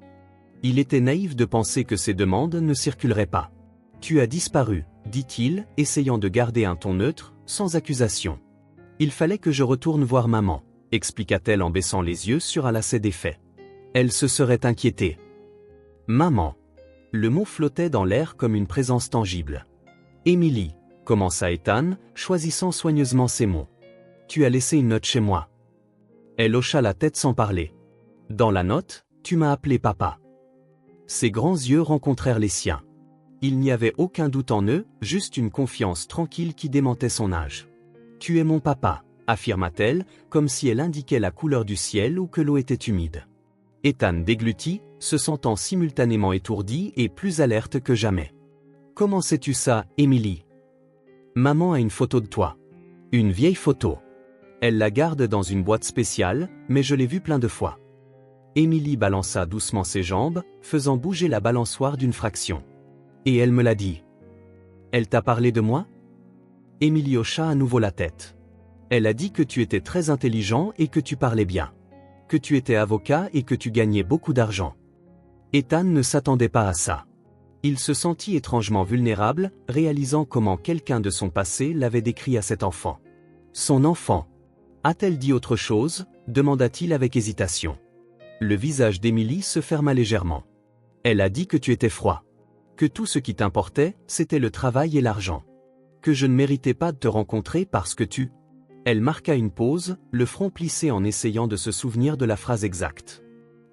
Il était naïf de penser que ces demandes ne circuleraient pas. « Tu as disparu » dit-il, essayant de garder un ton neutre, sans accusation. « Il fallait que je retourne voir maman » expliqua-t-elle en baissant les yeux sur un lacet d'effet. Elle se serait inquiétée. Maman. Le mot flottait dans l'air comme une présence tangible. Emily, commença Ethan, choisissant soigneusement ses mots. Tu as laissé une note chez moi. Elle hocha la tête sans parler. Dans la note, tu m'as appelé papa. Ses grands yeux rencontrèrent les siens. Il n'y avait aucun doute en eux, juste une confiance tranquille qui démentait son âge. Tu es mon papa, affirma-t-elle, comme si elle indiquait la couleur du ciel ou que l'eau était humide. Ethan déglutit, se sentant simultanément étourdi et plus alerte que jamais. Comment sais-tu ça, Emily? Maman a une photo de toi. Une vieille photo. Elle la garde dans une boîte spéciale, mais je l'ai vue plein de fois. Emily balança doucement ses jambes, faisant bouger la balançoire d'une fraction. Et elle me l'a dit. Elle t'a parlé de moi? Emily hocha à nouveau la tête. Elle a dit que tu étais très intelligent et que tu parlais bien. Que tu étais avocat et que tu gagnais beaucoup d'argent. Ethan ne s'attendait pas à ça. Il se sentit étrangement vulnérable, réalisant comment quelqu'un de son passé l'avait décrit à cet enfant. Son enfant. A-t-elle dit autre chose? Demanda-t-il avec hésitation. Le visage d'Emily se ferma légèrement. Elle a dit que tu étais froid. Que tout ce qui t'importait, c'était le travail et l'argent. Que je ne méritais pas de te rencontrer parce que tu... Elle marqua une pause, le front plissé en essayant de se souvenir de la phrase exacte.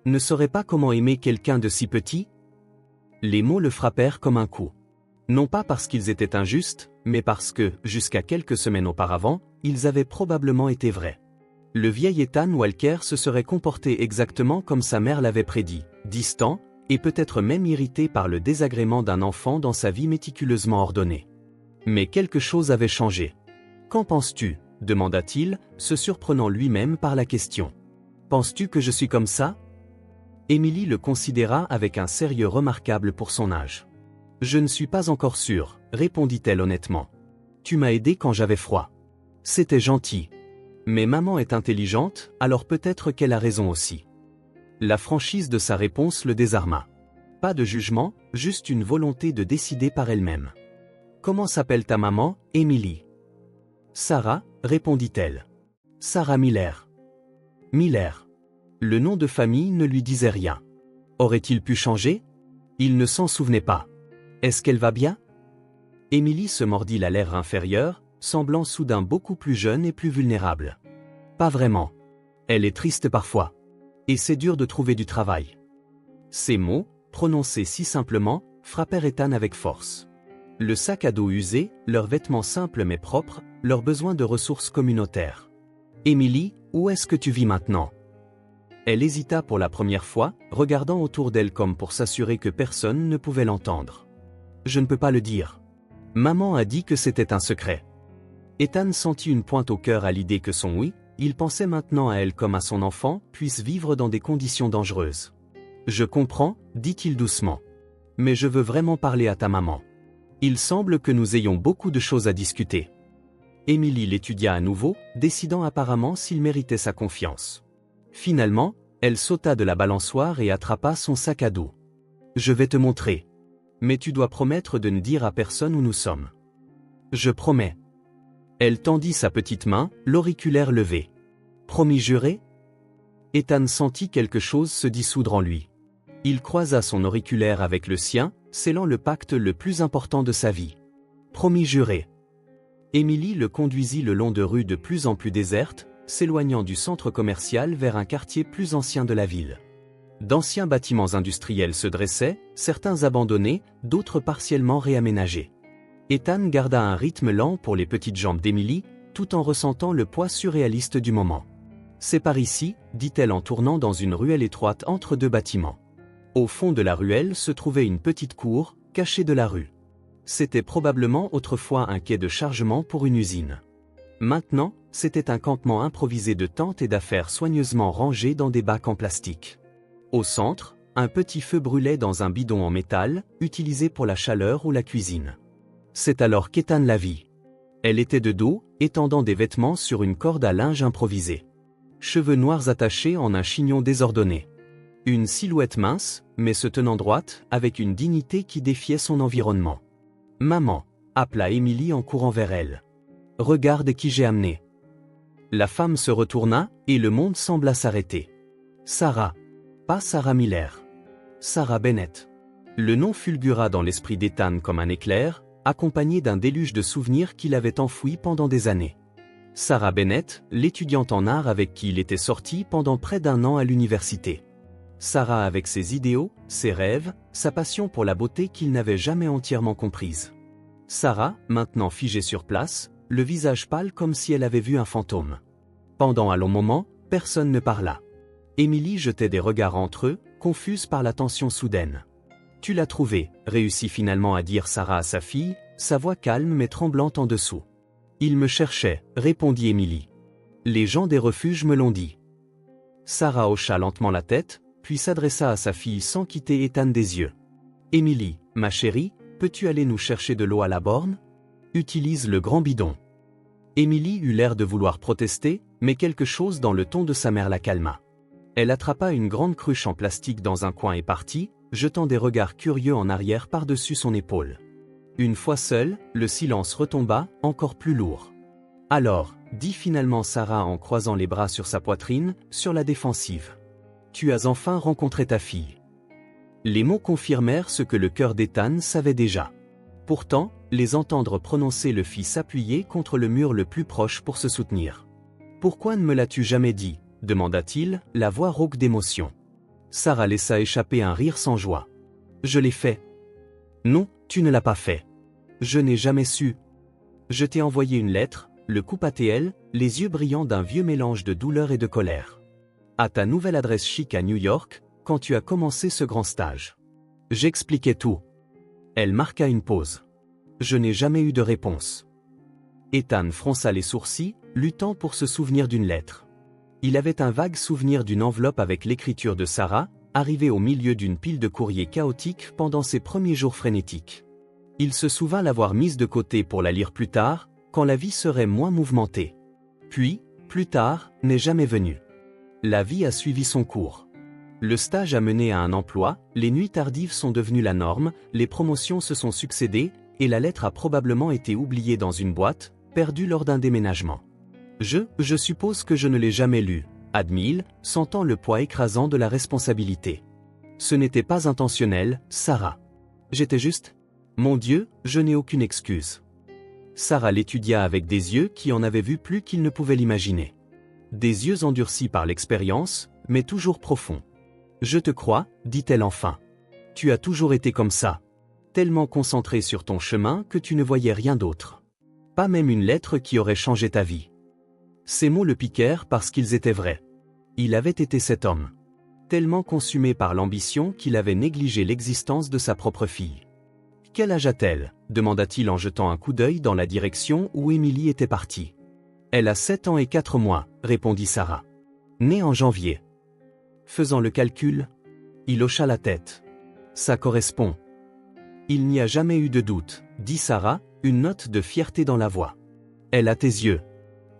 Ne saurais pas comment aimer quelqu'un de si petit? Les mots le frappèrent comme un coup. Non pas parce qu'ils étaient injustes, mais parce que, jusqu'à quelques semaines auparavant, ils avaient probablement été vrais. Le vieil Ethan Walker se serait comporté exactement comme sa mère l'avait prédit, distant, et peut-être même irrité par le désagrément d'un enfant dans sa vie méticuleusement ordonnée. Mais quelque chose avait changé. Qu'en penses-tu? Demanda-t-il, se surprenant lui-même par la question. Penses-tu que je suis comme ça? Emily le considéra avec un sérieux remarquable pour son âge. Je ne suis pas encore sûre, répondit-elle honnêtement. Tu m'as aidé quand j'avais froid. C'était gentil. Mais maman est intelligente, alors peut-être qu'elle a raison aussi. La franchise de sa réponse le désarma. Pas de jugement, juste une volonté de décider par elle-même. Comment s'appelle ta maman, Emily? Sarah, répondit-elle. Sarah Miller. Miller. Le nom de famille ne lui disait rien. Aurait-il pu changer? Il ne s'en souvenait pas. Est-ce qu'elle va bien? Emily se mordit la lèvre inférieure, semblant soudain beaucoup plus jeune et plus vulnérable. Pas vraiment. Elle est triste parfois. Et c'est dur de trouver du travail. Ces mots, prononcés si simplement, frappèrent Ethan avec force. Le sac à dos usé, leurs vêtements simples mais propres, leur besoin de ressources communautaires. Emily, où est-ce que tu vis maintenant? Elle hésita pour la première fois, regardant autour d'elle comme pour s'assurer que personne ne pouvait l'entendre. Je ne peux pas le dire. Maman a dit que c'était un secret. Ethan sentit une pointe au cœur à l'idée que son oui, il pensait maintenant à elle comme à son enfant, puisse vivre dans des conditions dangereuses. Je comprends, dit-il doucement. Mais je veux vraiment parler à ta maman. Il semble que nous ayons beaucoup de choses à discuter. Emily l'étudia à nouveau, décidant apparemment s'il méritait sa confiance. Finalement, elle sauta de la balançoire et attrapa son sac à dos. Je vais te montrer. Mais tu dois promettre de ne dire à personne où nous sommes. Je promets. Elle tendit sa petite main, l'auriculaire levé. Promis juré? Ethan sentit quelque chose se dissoudre en lui. Il croisa son auriculaire avec le sien, scellant le pacte le plus important de sa vie. Promis juré. Emily le conduisit le long de rues de plus en plus désertes, s'éloignant du centre commercial vers un quartier plus ancien de la ville. D'anciens bâtiments industriels se dressaient, certains abandonnés, d'autres partiellement réaménagés. Ethan garda un rythme lent pour les petites jambes d'Emily, tout en ressentant le poids surréaliste du moment. C'est par ici, dit-elle en tournant dans une ruelle étroite entre deux bâtiments. Au fond de la ruelle se trouvait une petite cour, cachée de la rue. C'était probablement autrefois un quai de chargement pour une usine. Maintenant, c'était un campement improvisé de tentes et d'affaires soigneusement rangées dans des bacs en plastique. Au centre, un petit feu brûlait dans un bidon en métal, utilisé pour la chaleur ou la cuisine. C'est alors qu'Ethan la vit. Elle était de dos, étendant des vêtements sur une corde à linge improvisée. Cheveux noirs attachés en un chignon désordonné. Une silhouette mince, mais se tenant droite, avec une dignité qui défiait son environnement. « Maman !» appela Emily en courant vers elle. « Regarde qui j'ai amené. » La femme se retourna, et le monde sembla s'arrêter. Sarah. Pas Sarah Miller. Sarah Bennett. Le nom fulgura dans l'esprit d'Ethan comme un éclair, accompagné d'un déluge de souvenirs qu'il avait enfouis pendant des années. Sarah Bennett, l'étudiante en art avec qui il était sorti pendant près d'un an à l'université. Sarah avec ses idéaux, ses rêves, sa passion pour la beauté qu'il n'avait jamais entièrement comprise. Sarah, maintenant figée sur place, le visage pâle comme si elle avait vu un fantôme. Pendant un long moment, personne ne parla. Émilie jetait des regards entre eux, confuse par la tension soudaine. Tu l'as trouvé, réussit finalement à dire Sarah à sa fille, sa voix calme mais tremblante en dessous. Il me cherchait, répondit Émilie. Les gens des refuges me l'ont dit. Sarah hocha lentement la tête, puis s'adressa à sa fille sans quitter Ethan des yeux. Émilie, ma chérie, peux-tu aller nous chercher de l'eau à la borne? Utilise le grand bidon. Émilie eut l'air de vouloir protester, mais quelque chose dans le ton de sa mère la calma. Elle attrapa une grande cruche en plastique dans un coin et partit, jetant des regards curieux en arrière par-dessus son épaule. Une fois seule, le silence retomba, encore plus lourd. Alors, dit finalement Sarah en croisant les bras sur sa poitrine, sur la défensive. Tu as enfin rencontré ta fille. Les mots confirmèrent ce que le cœur d'Ethan savait déjà. Pourtant, les entendre prononcer le fit s'appuyer contre le mur le plus proche pour se soutenir. Pourquoi ne me l'as-tu jamais dit? Demanda-t-il, la voix rauque d'émotion. Sarah laissa échapper un rire sans joie. Je l'ai fait. Non, tu ne l'as pas fait. Je n'ai jamais su. Je t'ai envoyé une lettre, le coupe ATL, les yeux brillants d'un vieux mélange de douleur et de colère. À ta nouvelle adresse chic à New York, quand tu as commencé ce grand stage. J'expliquais tout. Elle marqua une pause. Je n'ai jamais eu de réponse. Ethan fronça les sourcils, luttant pour se souvenir d'une lettre. Il avait un vague souvenir d'une enveloppe avec l'écriture de Sarah, arrivée au milieu d'une pile de courriers chaotiques pendant ses premiers jours frénétiques. Il se souvint l'avoir mise de côté pour la lire plus tard, quand la vie serait moins mouvementée. Puis, plus tard, n'est jamais venu. La vie a suivi son cours. Le stage a mené à un emploi, les nuits tardives sont devenues la norme, les promotions se sont succédées, et la lettre a probablement été oubliée dans une boîte, perdue lors d'un déménagement. Je suppose que je ne l'ai jamais lu, admit-il, sentant le poids écrasant de la responsabilité. Ce n'était pas intentionnel, Sarah. J'étais juste. Mon Dieu, je n'ai aucune excuse. Sarah l'étudia avec des yeux qui en avaient vu plus qu'il ne pouvait l'imaginer. Des yeux endurcis par l'expérience, mais toujours profonds. Je te crois, dit-elle enfin. Tu as toujours été comme ça. Tellement concentré sur ton chemin que tu ne voyais rien d'autre. Pas même une lettre qui aurait changé ta vie. Ces mots le piquèrent parce qu'ils étaient vrais. Il avait été cet homme. Tellement consumé par l'ambition qu'il avait négligé l'existence de sa propre fille. Quel âge a-t-elle? Demanda-t-il en jetant un coup d'œil dans la direction où Émilie était partie. Elle a 7 ans et 4 mois, répondit Sarah. Née en janvier. Faisant le calcul, il hocha la tête. Ça correspond. Il n'y a jamais eu de doute, dit Sarah, une note de fierté dans la voix. Elle a tes yeux.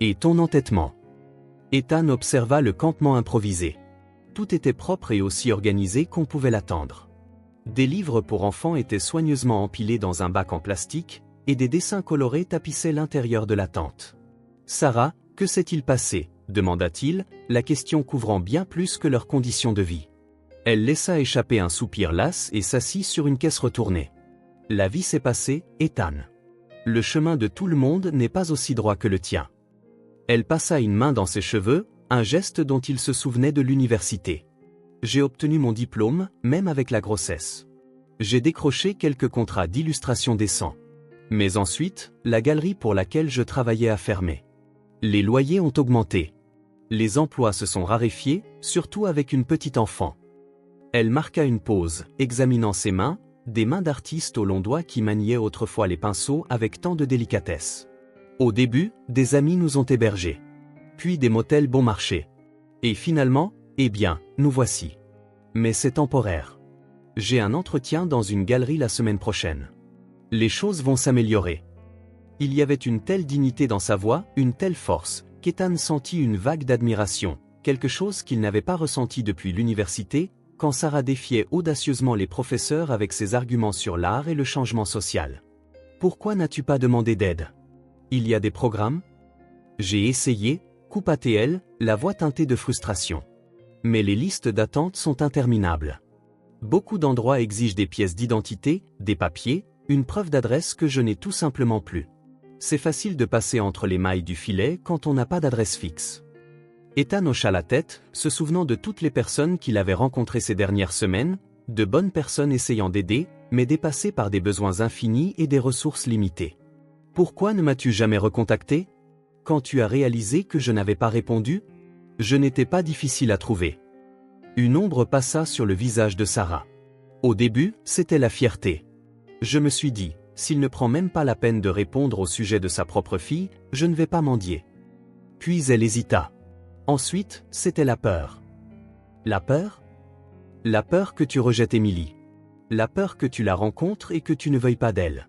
Et ton entêtement. Ethan observa le campement improvisé. Tout était propre et aussi organisé qu'on pouvait l'attendre. Des livres pour enfants étaient soigneusement empilés dans un bac en plastique, et des dessins colorés tapissaient l'intérieur de la tente. Sarah, que s'est-il passé? Demanda-t-il, la question couvrant bien plus que leurs conditions de vie. Elle laissa échapper un soupir las et s'assit sur une caisse retournée. La vie s'est passée, Ethan. Le chemin de tout le monde n'est pas aussi droit que le tien. Elle passa une main dans ses cheveux, un geste dont il se souvenait de l'université. J'ai obtenu mon diplôme, même avec la grossesse. J'ai décroché quelques contrats d'illustration décents. Mais ensuite, la galerie pour laquelle je travaillais a fermé. Les loyers ont augmenté. Les emplois se sont raréfiés, surtout avec une petite enfant. Elle marqua une pause, examinant ses mains, des mains d'artiste aux longs doigts qui maniaient autrefois les pinceaux avec tant de délicatesse. Au début, des amis nous ont hébergés. Puis des motels bon marché. Et finalement, eh bien, nous voici. Mais c'est temporaire. J'ai un entretien dans une galerie la semaine prochaine. Les choses vont s'améliorer. Il y avait une telle dignité dans sa voix, une telle force, qu'Ethan sentit une vague d'admiration, quelque chose qu'il n'avait pas ressenti depuis l'université, quand Sarah défiait audacieusement les professeurs avec ses arguments sur l'art et le changement social. Pourquoi n'as-tu pas demandé d'aide? Il y a des programmes? J'ai essayé, coupe ATL, la voix teintée de frustration. Mais les listes d'attente sont interminables. Beaucoup d'endroits exigent des pièces d'identité, des papiers, une preuve d'adresse que je n'ai tout simplement plus. C'est facile de passer entre les mailles du filet quand on n'a pas d'adresse fixe. Ethan hocha la tête, se souvenant de toutes les personnes qu'il avait rencontrées ces dernières semaines, de bonnes personnes essayant d'aider, mais dépassées par des besoins infinis et des ressources limitées. Pourquoi ne m'as-tu jamais recontacté? Quand tu as réalisé que je n'avais pas répondu? Je n'étais pas difficile à trouver. Une ombre passa sur le visage de Sarah. Au début, c'était la fierté. Je me suis dit, s'il ne prend même pas la peine de répondre au sujet de sa propre fille, je ne vais pas mendier. Puis elle hésita. Ensuite, c'était la peur. La peur? La peur que tu rejettes Émilie. La peur que tu la rencontres et que tu ne veuilles pas d'elle.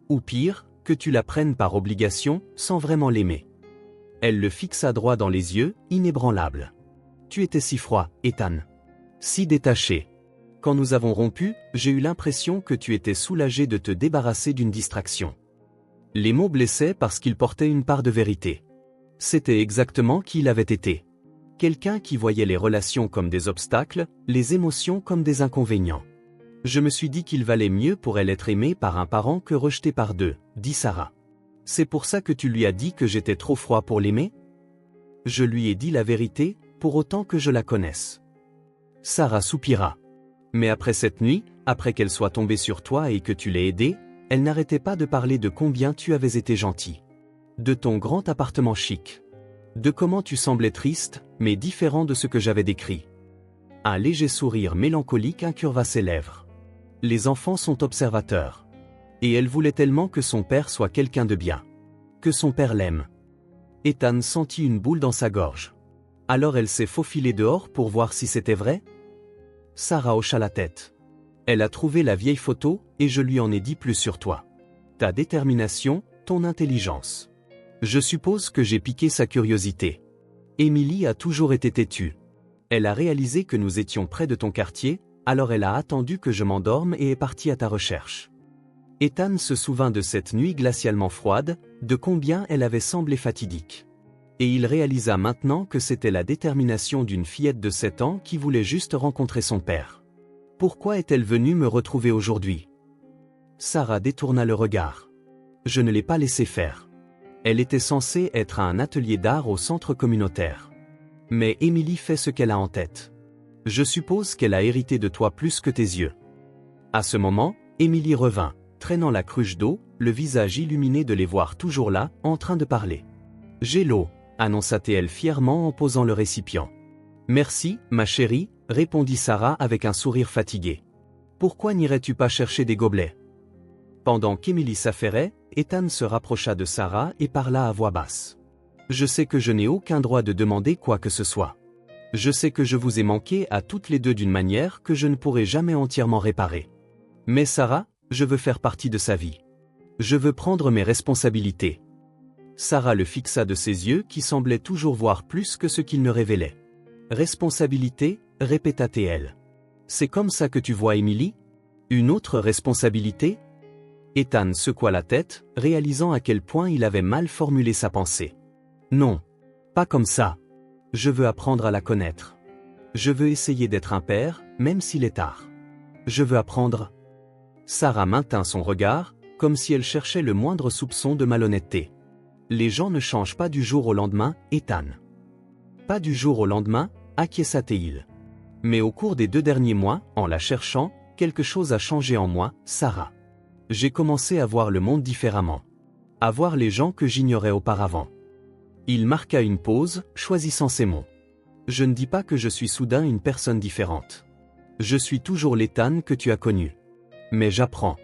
Ou pire, que tu la prennes par obligation, sans vraiment l'aimer. Elle le fixa droit dans les yeux, inébranlable. Tu étais si froid, Ethan. Si détaché. Quand nous avons rompu, j'ai eu l'impression que tu étais soulagé de te débarrasser d'une distraction. Les mots blessaient parce qu'ils portaient une part de vérité. C'était exactement qui il avait été. Quelqu'un qui voyait les relations comme des obstacles, les émotions comme des inconvénients. Je me suis dit qu'il valait mieux pour elle être aimée par un parent que rejetée par deux, dit Sarah. C'est pour ça que tu lui as dit que j'étais trop froid pour l'aimer? Je lui ai dit la vérité, pour autant que je la connaisse. Sarah soupira. Mais après cette nuit, après qu'elle soit tombée sur toi et que tu l'aies aidée, elle n'arrêtait pas de parler de combien tu avais été gentil. De ton grand appartement chic. De comment tu semblais triste, mais différent de ce que j'avais décrit. Un léger sourire mélancolique incurva ses lèvres. Les enfants sont observateurs. Et elle voulait tellement que son père soit quelqu'un de bien. Que son père l'aime. Ethan sentit une boule dans sa gorge. Alors elle s'est faufilée dehors pour voir si c'était vrai? Sarah hocha la tête. Elle a trouvé la vieille photo, et je lui en ai dit plus sur toi. Ta détermination, ton intelligence. Je suppose que j'ai piqué sa curiosité. Émilie a toujours été têtue. Elle a réalisé que nous étions près de ton quartier, alors elle a attendu que je m'endorme et est partie à ta recherche. Ethan se souvint de cette nuit glacialement froide, de combien elle avait semblé fatidique. Et il réalisa maintenant que c'était la détermination d'une fillette de 7 ans qui voulait juste rencontrer son père. Pourquoi est-elle venue me retrouver aujourd'hui? Sarah détourna le regard. Je ne l'ai pas laissée faire. Elle était censée être à un atelier d'art au centre communautaire. Mais Émilie fait ce qu'elle a en tête. Je suppose qu'elle a hérité de toi plus que tes yeux. À ce moment, Émilie revint, traînant la cruche d'eau, le visage illuminé de les voir toujours là, en train de parler. J'ai l'eau, annonça-t-elle fièrement en posant le récipient. Merci, ma chérie, répondit Sarah avec un sourire fatigué. Pourquoi n'irais-tu pas chercher des gobelets? Pendant qu'Émilie s'affairait, Ethan se rapprocha de Sarah et parla à voix basse. Je sais que je n'ai aucun droit de demander quoi que ce soit. Je sais que je vous ai manqué à toutes les deux d'une manière que je ne pourrai jamais entièrement réparer. Mais Sarah, je veux faire partie de sa vie. Je veux prendre mes responsabilités. Sarah le fixa de ses yeux qui semblaient toujours voir plus que ce qu'ils ne révélaient. Responsabilité, répéta-t-elle. C'est comme ça que tu vois Émilie? Une autre responsabilité? Ethan secoua la tête, réalisant à quel point il avait mal formulé sa pensée. Non. Pas comme ça. Je veux apprendre à la connaître. Je veux essayer d'être un père, même s'il est tard. Je veux apprendre. Sarah maintint son regard, comme si elle cherchait le moindre soupçon de malhonnêteté. Les gens ne changent pas du jour au lendemain, Ethan. Pas du jour au lendemain, acquiesça-t-il. Mais au cours des 2 derniers mois, en la cherchant, quelque chose a changé en moi, Sarah. J'ai commencé à voir le monde différemment. À voir les gens que j'ignorais auparavant. Il marqua une pause, choisissant ses mots. Je ne dis pas que je suis soudain une personne différente. Je suis toujours l'Ethan que tu as connu. Mais j'apprends.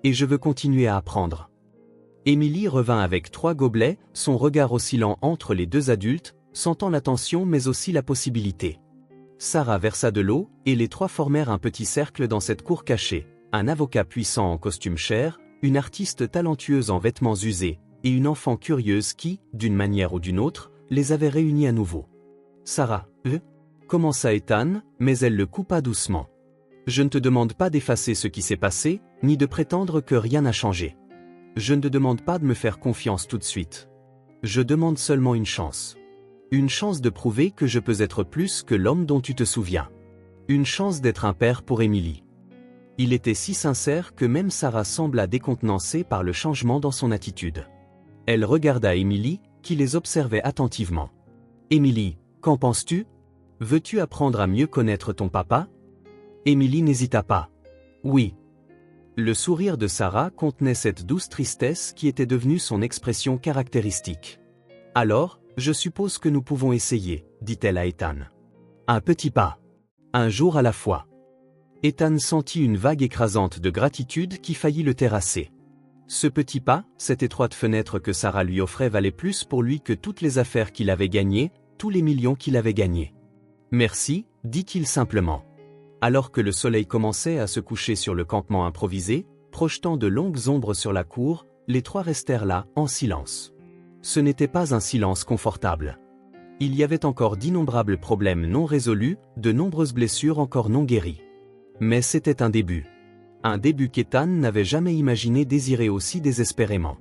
Et je veux continuer à apprendre. Émilie revint avec 3 gobelets, son regard oscillant entre les 2 adultes, sentant la tension mais aussi la possibilité. Sarah versa de l'eau, et les 3 formèrent un petit cercle dans cette cour cachée. Un avocat puissant en costume cher, une artiste talentueuse en vêtements usés, et une enfant curieuse qui, d'une manière ou d'une autre, les avait réunis à nouveau. Sarah, commença Ethan, mais elle le coupa doucement. Je ne te demande pas d'effacer ce qui s'est passé, ni de prétendre que rien n'a changé. Je ne te demande pas de me faire confiance tout de suite. Je demande seulement une chance. Une chance de prouver que je peux être plus que l'homme dont tu te souviens. Une chance d'être un père pour Émilie. Il était si sincère que même Sarah sembla décontenancée par le changement dans son attitude. Elle regarda Émilie, qui les observait attentivement. « Émilie, qu'en penses-tu? Veux-tu apprendre à mieux connaître ton papa ?» Émilie n'hésita pas. « Oui. » Le sourire de Sarah contenait cette douce tristesse qui était devenue son expression caractéristique. « Alors, je suppose que nous pouvons essayer, dit-elle à Ethan. Un petit pas. Un jour à la fois. Ethan sentit une vague écrasante de gratitude qui faillit le terrasser. Ce petit pas, cette étroite fenêtre que Sarah lui offrait valait plus pour lui que toutes les affaires qu'il avait gagnées, tous les millions qu'il avait gagnés. Merci, dit-il simplement. Alors que le soleil commençait à se coucher sur le campement improvisé, projetant de longues ombres sur la cour, les trois restèrent là, en silence. Ce n'était pas un silence confortable. Il y avait encore d'innombrables problèmes non résolus, de nombreuses blessures encore non guéries. Mais c'était un début. Un début qu'Ethan n'avait jamais imaginé désirer aussi désespérément.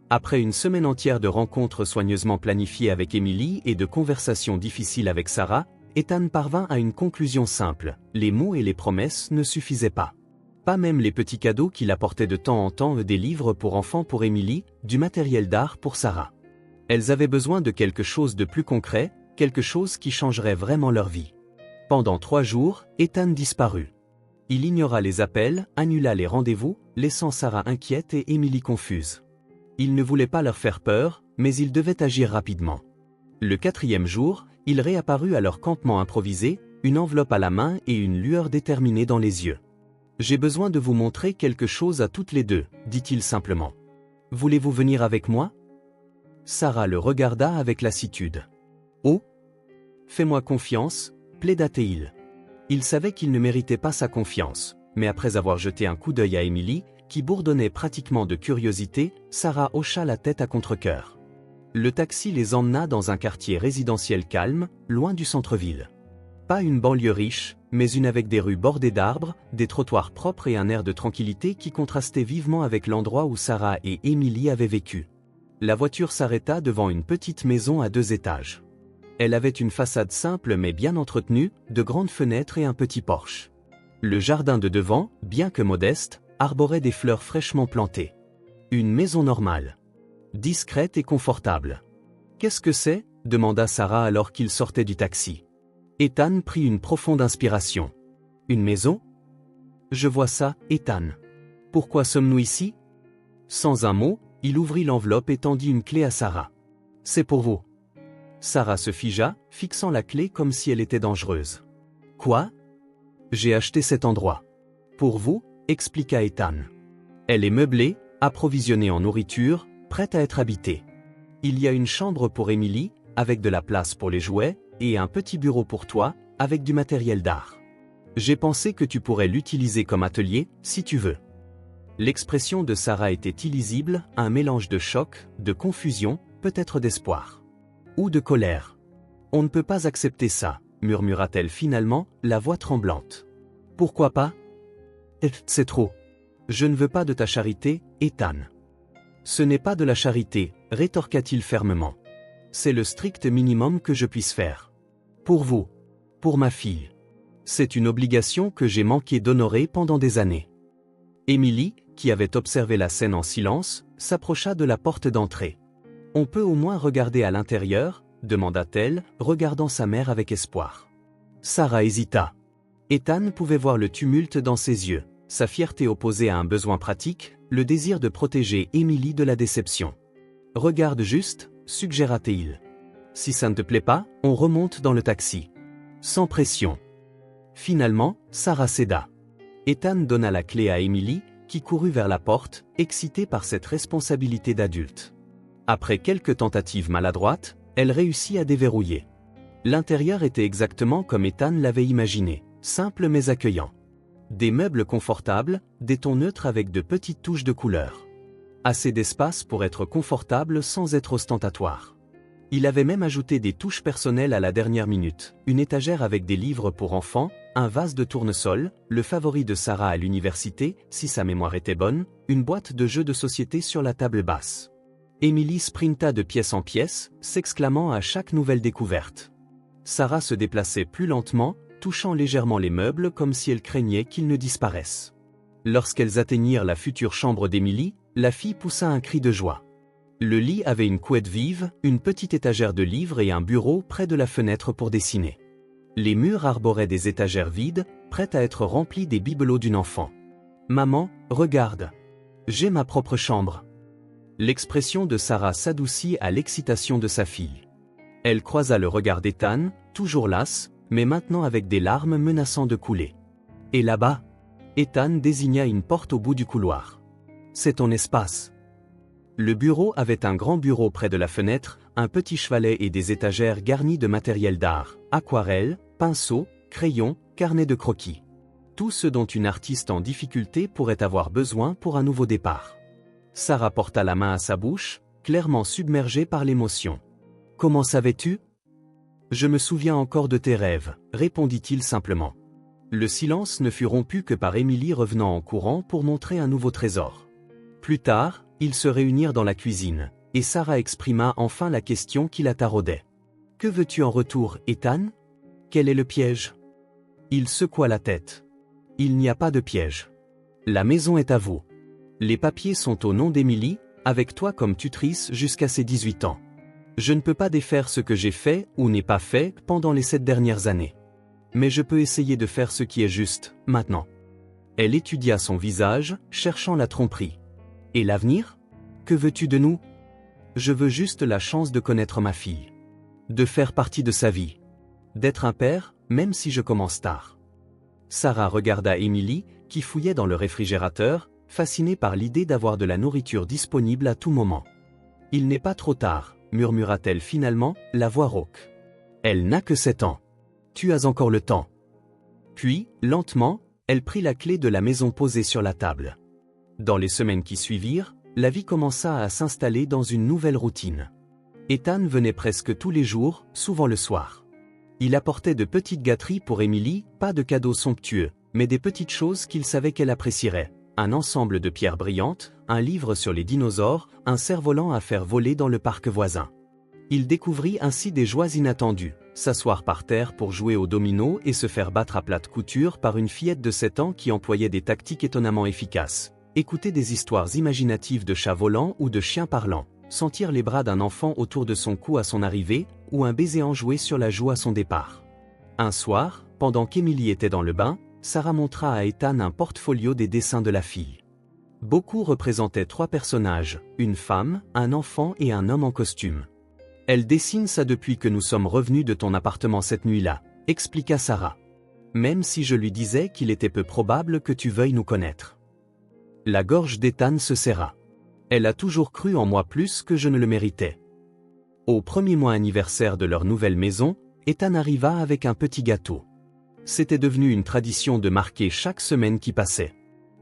Après une semaine entière de rencontres soigneusement planifiées avec Emily et de conversations difficiles avec Sarah, Ethan parvint à une conclusion simple, les mots et les promesses ne suffisaient pas. Pas même les petits cadeaux qu'il apportait de temps en temps, des livres pour enfants pour Emily, du matériel d'art pour Sarah. Elles avaient besoin de quelque chose de plus concret, quelque chose qui changerait vraiment leur vie. Pendant 3 jours, Ethan disparut. Il ignora les appels, annula les rendez-vous, laissant Sarah inquiète et Emily confuse. Il ne voulait pas leur faire peur, mais il devait agir rapidement. Le 4e jour, il réapparut à leur campement improvisé, une enveloppe à la main et une lueur déterminée dans les yeux. « J'ai besoin de vous montrer quelque chose à toutes les deux, dit-il simplement. Voulez-vous venir avec moi ?» Sarah le regarda avec lassitude. « Oh ! Fais-moi confiance, plaida-t-il. Il savait qu'il ne méritait pas sa confiance, mais après avoir jeté un coup d'œil à Emily, qui bourdonnait pratiquement de curiosité, Sarah hocha la tête à contre-cœur. Le taxi les emmena dans un quartier résidentiel calme, loin du centre-ville. Pas une banlieue riche, mais une avec des rues bordées d'arbres, des trottoirs propres et un air de tranquillité qui contrastait vivement avec l'endroit où Sarah et Emily avaient vécu. La voiture s'arrêta devant une petite maison à 2 étages. Elle avait une façade simple mais bien entretenue, de grandes fenêtres et un petit porche. Le jardin de devant, bien que modeste, arborait des fleurs fraîchement plantées. Une maison normale. Discrète et confortable. « Qu'est-ce que c'est ?» demanda Sarah alors qu'il sortait du taxi. Ethan prit une profonde inspiration. « Une maison ? Je vois ça, Ethan. Pourquoi sommes-nous ici ?» Sans un mot, il ouvrit l'enveloppe et tendit une clé à Sarah. « C'est pour vous. » Sarah se figea, fixant la clé comme si elle était dangereuse. « Quoi ? J'ai acheté cet endroit. »« Pour vous ?» expliqua Ethan. « Elle est meublée, approvisionnée en nourriture, prête à être habitée. Il y a une chambre pour Emily, avec de la place pour les jouets, et un petit bureau pour toi, avec du matériel d'art. J'ai pensé que tu pourrais l'utiliser comme atelier, si tu veux. » L'expression de Sarah était illisible, un mélange de choc, de confusion, peut-être d'espoir. Ou de colère. « On ne peut pas accepter ça, » murmura-t-elle finalement, la voix tremblante. « Pourquoi pas ? C'est trop. Je ne veux pas de ta charité, Ethan. »« Ce n'est pas de la charité, » rétorqua-t-il fermement. « C'est le strict minimum que je puisse faire. Pour vous. Pour ma fille. C'est une obligation que j'ai manqué d'honorer pendant des années. » Emily, qui avait observé la scène en silence, s'approcha de la porte d'entrée. « On peut au moins regarder à l'intérieur ?» demanda-t-elle, regardant sa mère avec espoir. Sarah hésita. Ethan pouvait voir le tumulte dans ses yeux, sa fierté opposée à un besoin pratique, le désir de protéger Emily de la déception. « Regarde juste, » suggéra-t-il. « Si ça ne te plaît pas, on remonte dans le taxi. » Sans pression. Finalement, Sarah céda. Ethan donna la clé à Emily, qui courut vers la porte, excitée par cette responsabilité d'adulte. Après quelques tentatives maladroites, elle réussit à déverrouiller. L'intérieur était exactement comme Ethan l'avait imaginé, simple mais accueillant. Des meubles confortables, des tons neutres avec de petites touches de couleur. Assez d'espace pour être confortable sans être ostentatoire. Il avait même ajouté des touches personnelles à la dernière minute, une étagère avec des livres pour enfants, un vase de tournesol, le favori de Sarah à l'université, si sa mémoire était bonne, une boîte de jeux de société sur la table basse. Emily sprinta de pièce en pièce, s'exclamant à chaque nouvelle découverte. Sarah se déplaçait plus lentement, touchant légèrement les meubles comme si elle craignait qu'ils ne disparaissent. Lorsqu'elles atteignirent la future chambre d'Emily, la fille poussa un cri de joie. Le lit avait une couette vive, une petite étagère de livres et un bureau près de la fenêtre pour dessiner. Les murs arboraient des étagères vides, prêtes à être remplies des bibelots d'une enfant. « Maman, regarde. J'ai ma propre chambre. » L'expression de Sarah s'adoucit à l'excitation de sa fille. Elle croisa le regard d'Ethan, toujours lasse, mais maintenant avec des larmes menaçant de couler. Et là-bas, Ethan désigna une porte au bout du couloir. C'est ton espace. Le bureau avait un grand bureau près de la fenêtre, un petit chevalet et des étagères garnies de matériel d'art, aquarelles, pinceaux, crayons, carnets de croquis. Tout ce dont une artiste en difficulté pourrait avoir besoin pour un nouveau départ. Sarah porta la main à sa bouche, clairement submergée par l'émotion. « Comment savais-tu ? » « Je me souviens encore de tes rêves, » répondit-il simplement. Le silence ne fut rompu que par Émilie revenant en courant pour montrer un nouveau trésor. Plus tard, ils se réunirent dans la cuisine, et Sarah exprima enfin la question qui la taraudait. « Que veux-tu en retour, Ethan ? Quel est le piège ?» Il secoua la tête. « Il n'y a pas de piège. La maison est à vous. Les papiers sont au nom d'Émilie, avec toi comme tutrice jusqu'à ses 18 ans. Je ne peux pas défaire ce que j'ai fait ou n'ai pas fait pendant les 7 dernières années. Mais je peux essayer de faire ce qui est juste, maintenant. » Elle étudia son visage, cherchant la tromperie. « Et l'avenir ? Que veux-tu de nous ? » « Je veux juste la chance de connaître ma fille. De faire partie de sa vie. D'être un père, même si je commence tard. » Sarah regarda Émilie, qui fouillait dans le réfrigérateur, fascinée par l'idée d'avoir de la nourriture disponible à tout moment. « Il n'est pas trop tard, » murmura-t-elle finalement, la voix rauque. Elle n'a que 7 ans. Tu as encore le temps. Puis, lentement, elle prit la clé de la maison posée sur la table. Dans les semaines qui suivirent, la vie commença à s'installer dans une nouvelle routine. Ethan venait presque tous les jours, souvent le soir. Il apportait de petites gâteries pour Émilie, pas de cadeaux somptueux, mais des petites choses qu'il savait qu'elle apprécierait. Un ensemble de pierres brillantes, un livre sur les dinosaures, un cerf-volant à faire voler dans le parc voisin. Il découvrit ainsi des joies inattendues, s'asseoir par terre pour jouer au domino et se faire battre à plate couture par une fillette de 7 ans qui employait des tactiques étonnamment efficaces, écouter des histoires imaginatives de chats volants ou de chiens parlants, sentir les bras d'un enfant autour de son cou à son arrivée, ou un baiser enjoué sur la joue à son départ. Un soir, pendant qu'Émilie était dans le bain, Sarah montra à Ethan un portfolio des dessins de la fille. Beaucoup représentaient 3 personnages, une femme, un enfant et un homme en costume. « Elle dessine ça depuis que nous sommes revenus de ton appartement cette nuit-là, » expliqua Sarah. « Même si je lui disais qu'il était peu probable que tu veuilles nous connaître. » La gorge d'Ethan se serra. Elle a toujours cru en moi plus que je ne le méritais. Au premier mois anniversaire de leur nouvelle maison, Ethan arriva avec un petit gâteau. C'était devenu une tradition de marquer chaque semaine qui passait.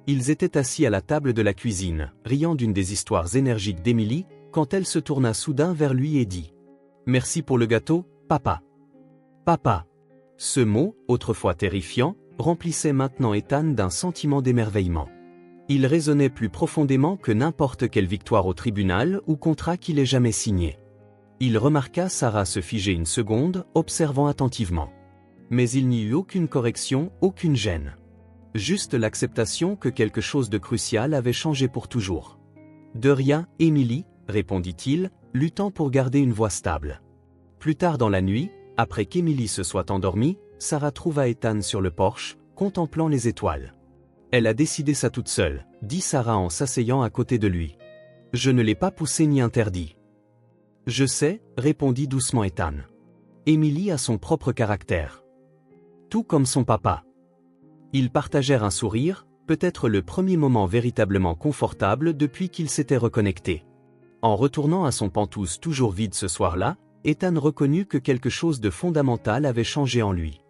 Ils étaient assis à la table de la cuisine, riant d'une des histoires énergiques d'Émilie, quand elle se tourna soudain vers lui et dit « Merci pour le gâteau, papa. » Papa. Ce mot, autrefois terrifiant, remplissait maintenant Ethan d'un sentiment d'émerveillement. Il résonnait plus profondément que n'importe quelle victoire au tribunal ou contrat qu'il ait jamais signé. Il remarqua Sarah se figer une seconde, observant attentivement. Mais il n'y eut aucune correction, aucune gêne. Juste l'acceptation que quelque chose de crucial avait changé pour toujours. « De rien, Émilie, » répondit-il, luttant pour garder une voix stable. Plus tard dans la nuit, après qu'Émilie se soit endormie, Sarah trouva Ethan sur le porche, contemplant les étoiles. « Elle a décidé ça toute seule, » dit Sarah en s'asseyant à côté de lui. « Je ne l'ai pas poussée ni interdit. »« Je sais, » répondit doucement Ethan. « Émilie a son propre caractère. Tout comme son papa. » Ils partagèrent un sourire, peut-être le premier moment véritablement confortable depuis qu'ils s'étaient reconnectés. En retournant à son pantouse toujours vide ce soir-là, Ethan reconnut que quelque chose de fondamental avait changé en lui.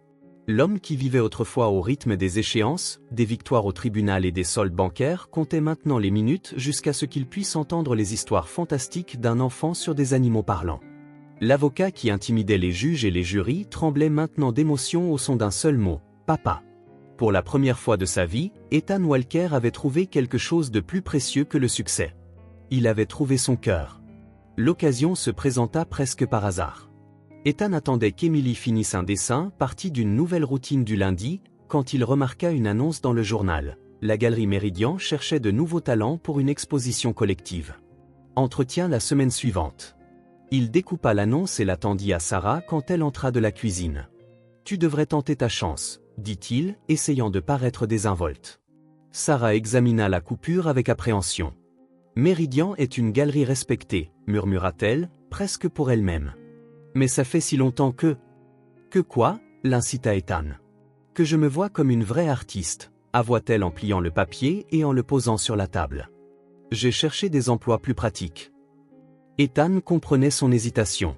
L'homme qui vivait autrefois au rythme des échéances, des victoires au tribunal et des soldes bancaires comptait maintenant les minutes jusqu'à ce qu'il puisse entendre les histoires fantastiques d'un enfant sur des animaux parlants. L'avocat qui intimidait les juges et les jurys tremblait maintenant d'émotion au son d'un seul mot, « Papa ». Pour la première fois de sa vie, Ethan Walker avait trouvé quelque chose de plus précieux que le succès. Il avait trouvé son cœur. L'occasion se présenta presque par hasard. Ethan attendait qu'Émilie finisse un dessin parti d'une nouvelle routine du lundi, quand il remarqua une annonce dans le journal. La galerie Méridian cherchait de nouveaux talents pour une exposition collective. Entretien la semaine suivante. Il découpa l'annonce et l'attendit à Sarah quand elle entra de la cuisine. « Tu devrais tenter ta chance, » dit-il, essayant de paraître désinvolte. Sarah examina la coupure avec appréhension. « Méridian est une galerie respectée, » murmura-t-elle, presque pour elle-même. « Mais ça fait si longtemps que... » « Que quoi ?» l'incita Ethan. Que je me vois comme une vraie artiste, avoua-t-elle en pliant le papier et en le posant sur la table. J'ai cherché des emplois plus pratiques. Ethan comprenait son hésitation.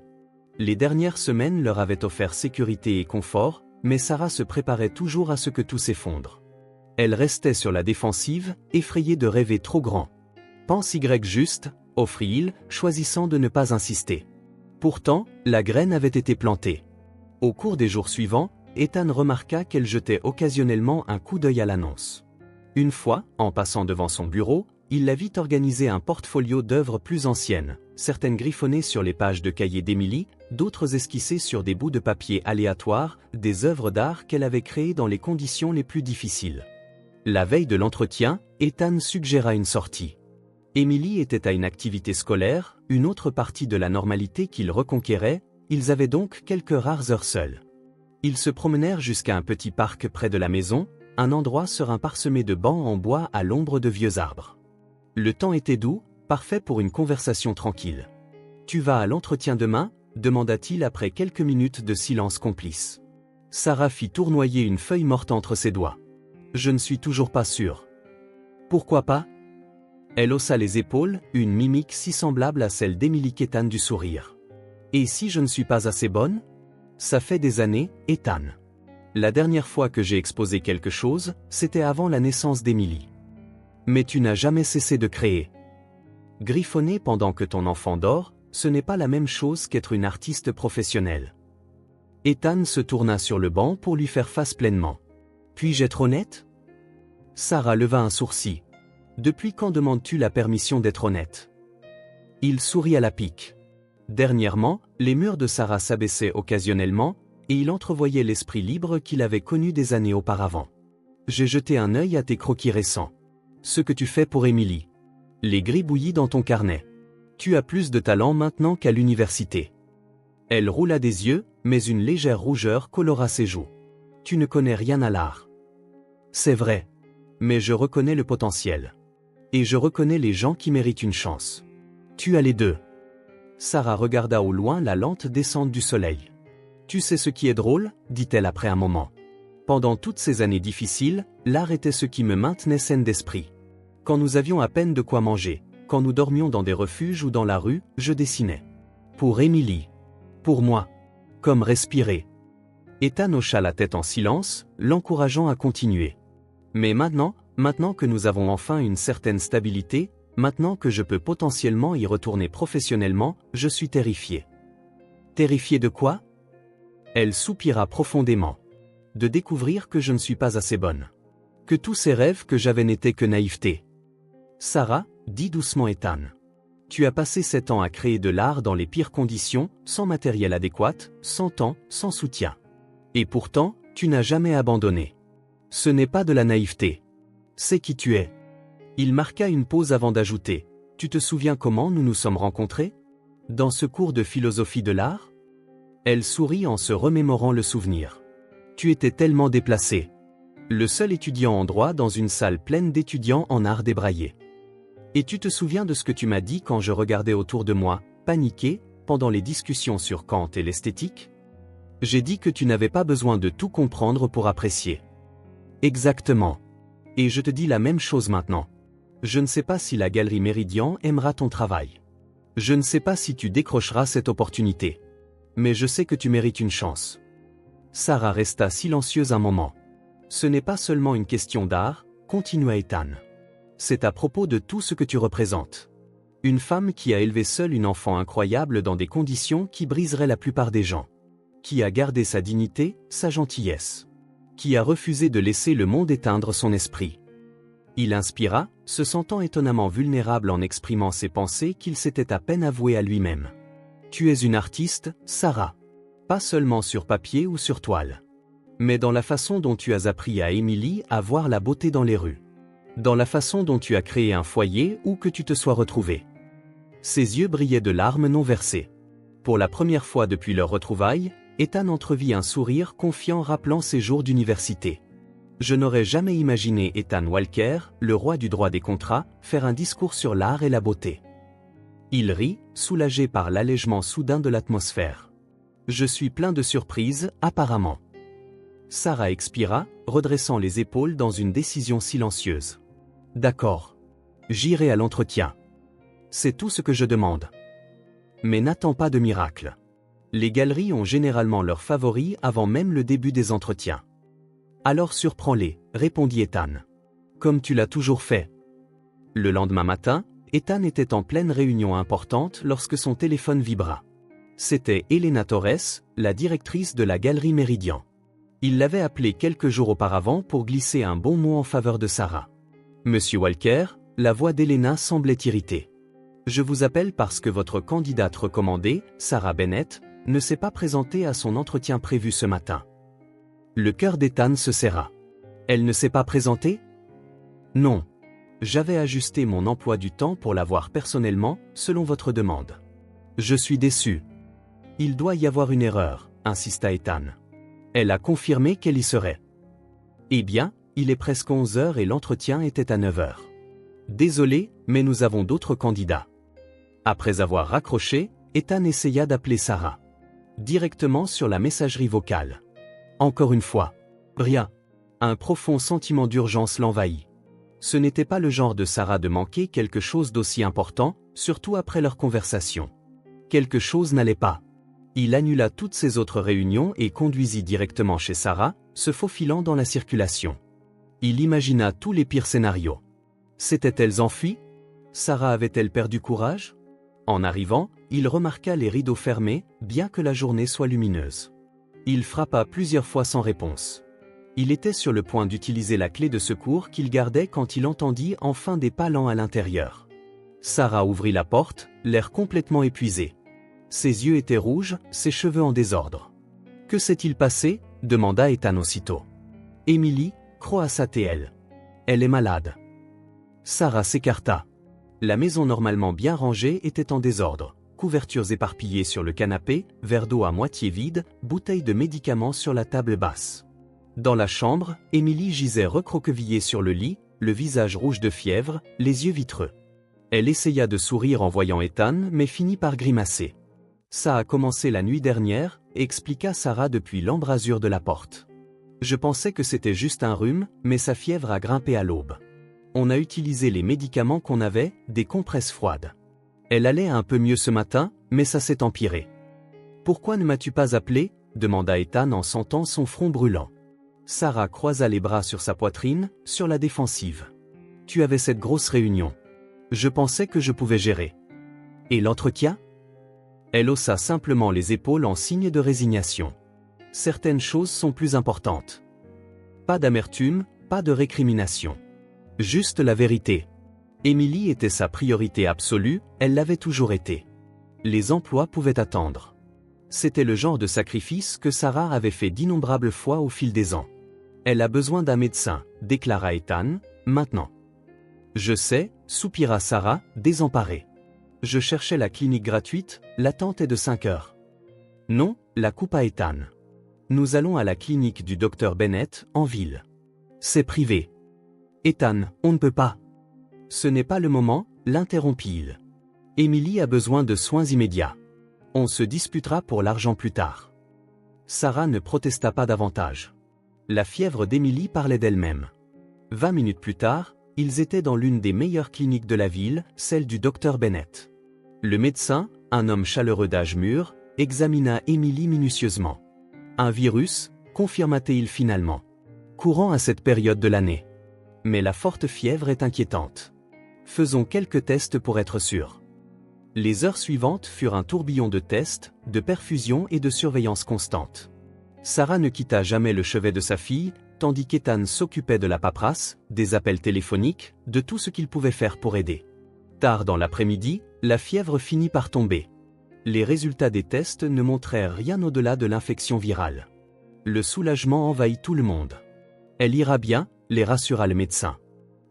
Les dernières semaines leur avaient offert sécurité et confort, mais Sarah se préparait toujours à ce que tout s'effondre. Elle restait sur la défensive, effrayée de rêver trop grand. Pense Y juste, offrit-il, choisissant de ne pas insister. Pourtant, la graine avait été plantée. Au cours des jours suivants, Ethan remarqua qu'elle jetait occasionnellement un coup d'œil à l'annonce. Une fois, en passant devant son bureau, il la vit organiser un portfolio d'œuvres plus anciennes, certaines griffonnées sur les pages de cahiers d'Emily, d'autres esquissées sur des bouts de papier aléatoires, des œuvres d'art qu'elle avait créées dans les conditions les plus difficiles. La veille de l'entretien, Ethan suggéra une sortie. Emily était à une activité scolaire, une autre partie de la normalité qu'il reconquérait, ils avaient donc quelques rares heures seuls. Ils se promenèrent jusqu'à un petit parc près de la maison, un endroit serein parsemé de bancs en bois à l'ombre de vieux arbres. Le temps était doux, parfait pour une conversation tranquille. « Tu vas à l'entretien demain ?» demanda-t-il après quelques minutes de silence complice. Sarah fit tournoyer une feuille morte entre ses doigts. « Je ne suis toujours pas sûre. »« Pourquoi pas ?» Elle haussa les épaules, une mimique si semblable à celle d'Emily qu'Ethan du sourire. « Et si je ne suis pas assez bonne ? Ça fait des années, Ethan. La dernière fois que j'ai exposé quelque chose, c'était avant la naissance d'Emily. Mais tu n'as jamais cessé de créer. Griffonner pendant que ton enfant dort, ce n'est pas la même chose qu'être une artiste professionnelle. » Ethan se tourna sur le banc pour lui faire face pleinement. « Puis-je être honnête ?» Sarah leva un sourcil. « Depuis quand demandes-tu la permission d'être honnête ?» Il sourit à la pique. Dernièrement, les murs de Sarah s'abaissaient occasionnellement, et il entrevoyait l'esprit libre qu'il avait connu des années auparavant. « J'ai jeté un œil à tes croquis récents. Ce que tu fais pour Emily. Les gribouillis dans ton carnet. Tu as plus de talent maintenant qu'à l'université. » Elle roula des yeux, mais une légère rougeur colora ses joues. « Tu ne connais rien à l'art. » C'est vrai. Mais je reconnais le potentiel. Et je reconnais les gens qui méritent une chance. Tu as les deux. Sarah regarda au loin la lente descente du soleil. « Tu sais ce qui est drôle ?» dit-elle après un moment. « Pendant toutes ces années difficiles, l'art était ce qui me maintenait saine d'esprit. Quand nous avions à peine de quoi manger, quand nous dormions dans des refuges ou dans la rue, je dessinais. Pour Emily. Pour moi. Comme respirer. » Ethan hocha la tête en silence, l'encourageant à continuer. « Mais maintenant que nous avons enfin une certaine stabilité, maintenant que je peux potentiellement y retourner professionnellement, je suis terrifiée. » Terrifiée de quoi ? Elle soupira profondément. De découvrir que je ne suis pas assez bonne. Que tous ces rêves que j'avais n'étaient que naïveté. Sarah, dit doucement Ethan. Tu as passé 7 ans à créer de l'art dans les pires conditions, sans matériel adéquat, sans temps, sans soutien. Et pourtant, tu n'as jamais abandonné. Ce n'est pas de la naïveté. C'est qui tu es. Il marqua une pause avant d'ajouter. Tu te souviens comment nous nous sommes rencontrés ? Dans ce cours de philosophie de l'art ? Elle sourit en se remémorant le souvenir. Tu étais tellement déplacé. Le seul étudiant en droit dans une salle pleine d'étudiants en art débraillé. Et tu te souviens de ce que tu m'as dit quand je regardais autour de moi, paniqué, pendant les discussions sur Kant et l'esthétique ? J'ai dit que tu n'avais pas besoin de tout comprendre pour apprécier. Exactement. Et je te dis la même chose maintenant. Je ne sais pas si la Galerie Méridien aimera ton travail. Je ne sais pas si tu décrocheras cette opportunité. Mais je sais que tu mérites une chance. Sarah resta silencieuse un moment. Ce n'est pas seulement une question d'art, continua Ethan. C'est à propos de tout ce que tu représentes. Une femme qui a élevé seule une enfant incroyable dans des conditions qui briseraient la plupart des gens. Qui a gardé sa dignité, sa gentillesse. Qui a refusé de laisser le monde éteindre son esprit. Il inspira, se sentant étonnamment vulnérable en exprimant ses pensées qu'il s'était à peine avoué à lui-même. Tu es une artiste, Sarah. Pas seulement sur papier ou sur toile. Mais dans la façon dont tu as appris à Emily à voir la beauté dans les rues. Dans la façon dont tu as créé un foyer où que tu te sois retrouvé. Ses yeux brillaient de larmes non versées. Pour la première fois depuis leur retrouvaille, Ethan entrevit un sourire confiant rappelant ses jours d'université. Je n'aurais jamais imaginé Ethan Walker, le roi du droit des contrats, faire un discours sur l'art et la beauté. Il rit, soulagé par l'allègement soudain de l'atmosphère. Je suis plein de surprises, apparemment. Sarah expira, redressant les épaules dans une décision silencieuse. D'accord. J'irai à l'entretien. C'est tout ce que je demande. Mais n'attends pas de miracle. Les galeries ont généralement leurs favoris avant même le début des entretiens. Alors surprends-les, répondit Ethan. Comme tu l'as toujours fait. Le lendemain matin, Ethan était en pleine réunion importante lorsque son téléphone vibra. C'était Elena Torres, la directrice de la Galerie Méridien. Il l'avait appelée quelques jours auparavant pour glisser un bon mot en faveur de Sarah. Monsieur Walker, la voix d'Elena semblait irritée. Je vous appelle parce que votre candidate recommandée, Sarah Bennett, ne s'est pas présentée à son entretien prévu ce matin. Le cœur d'Ethan se serra. Elle ne s'est pas présentée? Non. J'avais ajusté mon emploi du temps pour la voir personnellement, selon votre demande. Je suis déçu. Il doit y avoir une erreur, insista Ethan. Elle a confirmé qu'elle y serait. Eh bien, il est presque 11 heures et l'entretien était à 9 heures. Désolé, mais nous avons d'autres candidats. Après avoir raccroché, Ethan essaya d'appeler Sarah. Directement sur la messagerie vocale. Encore une fois. Rien. Un profond sentiment d'urgence l'envahit. Ce n'était pas le genre de Sarah de manquer quelque chose d'aussi important, surtout après leur conversation. Quelque chose n'allait pas. Il annula toutes ses autres réunions et conduisit directement chez Sarah, se faufilant dans la circulation. Il imagina tous les pires scénarios. S'étaient-elles enfuies? Sarah avait-elle perdu courage? En arrivant, il remarqua les rideaux fermés, bien que la journée soit lumineuse. Il frappa plusieurs fois sans réponse. Il était sur le point d'utiliser la clé de secours qu'il gardait quand il entendit enfin des pas lents à l'intérieur. Sarah ouvrit la porte, l'air complètement épuisé. Ses yeux étaient rouges, ses cheveux en désordre. « Que s'est-il passé » demanda Ethan aussitôt. « Émilie, croassa-t-elle. Elle est malade. » Sarah s'écarta. La maison normalement bien rangée était en désordre. Couvertures éparpillées sur le canapé, verre d'eau à moitié vide, bouteilles de médicaments sur la table basse. Dans la chambre, Émilie gisait recroquevillée sur le lit, le visage rouge de fièvre, les yeux vitreux. Elle essaya de sourire en voyant Ethan, mais finit par grimacer. Ça a commencé la nuit dernière, expliqua Sarah depuis l'embrasure de la porte. Je pensais que c'était juste un rhume, mais sa fièvre a grimpé à l'aube. On a utilisé les médicaments qu'on avait, des compresses froides. Elle allait un peu mieux ce matin, mais ça s'est empiré. Pourquoi ne m'as-tu pas appelé ? Demanda Ethan en sentant son front brûlant. Sarah croisa les bras sur sa poitrine, sur la défensive. Tu avais cette grosse réunion. Je pensais que je pouvais gérer. Et l'entretien ? Elle haussa simplement les épaules en signe de résignation. Certaines choses sont plus importantes. Pas d'amertume, pas de récrimination. Juste la vérité. Émilie était sa priorité absolue, elle l'avait toujours été. Les emplois pouvaient attendre. C'était le genre de sacrifice que Sarah avait fait d'innombrables fois au fil des ans. Elle a besoin d'un médecin, déclara Ethan, maintenant. Je sais, soupira Sarah, désemparée. Je cherchais la clinique gratuite, l'attente est de 5 heures. Non, la coupa Ethan. Nous allons à la clinique du docteur Bennett, en ville. C'est privé. Ethan, on ne peut pas. Ce n'est pas le moment, l'interrompit-il. Émilie a besoin de soins immédiats. On se disputera pour l'argent plus tard. Sarah ne protesta pas davantage. La fièvre d'Émilie parlait d'elle-même. 20 minutes plus tard, ils étaient dans l'une des meilleures cliniques de la ville, celle du docteur Bennett. Le médecin, un homme chaleureux d'âge mûr, examina Émilie minutieusement. Un virus, confirma-t-il finalement. Courant à cette période de l'année. Mais la forte fièvre est inquiétante. Faisons quelques tests pour être sûrs. Les heures suivantes furent un tourbillon de tests, de perfusion et de surveillance constante. Sarah ne quitta jamais le chevet de sa fille, tandis qu'Ethan s'occupait de la paperasse, des appels téléphoniques, de tout ce qu'il pouvait faire pour aider. Tard dans l'après-midi, la fièvre finit par tomber. Les résultats des tests ne montrèrent rien au-delà de l'infection virale. Le soulagement envahit tout le monde. Elle ira bien, les rassura le médecin.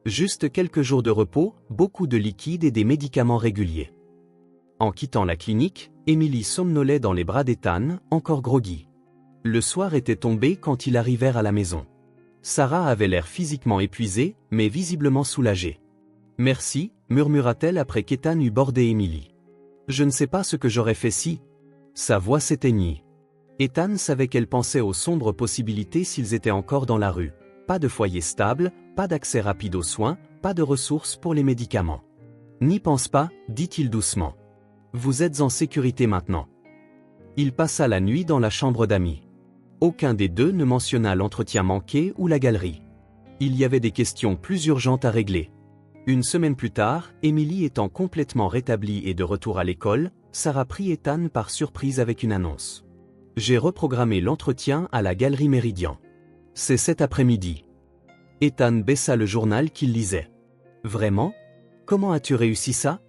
Juste quelques jours de repos, beaucoup de liquide et des médicaments réguliers. En quittant la clinique, Émilie somnolait dans les bras d'Ethan, encore groggy. Le soir était tombé quand ils arrivèrent à la maison. Sarah avait l'air physiquement épuisée, mais visiblement soulagée. « Merci », murmura-t-elle après qu'Ethan eut bordé Émilie. « Je ne sais pas ce que j'aurais fait si... » Sa voix s'éteignit. Ethan savait qu'elle pensait aux sombres possibilités s'ils étaient encore dans la rue. Pas de foyer stable, pas d'accès rapide aux soins, pas de ressources pour les médicaments. N'y pense pas, dit-il doucement. Vous êtes en sécurité maintenant. Il passa la nuit dans la chambre d'amis. Aucun des deux ne mentionna l'entretien manqué ou la galerie. Il y avait des questions plus urgentes à régler. Une semaine plus tard, Emily étant complètement rétablie et de retour à l'école, Sarah prit Ethan par surprise avec une annonce. J'ai reprogrammé l'entretien à la galerie Méridien. C'est cet après-midi. Ethan baissa le journal qu'il lisait. Vraiment? Comment as-tu réussi ça?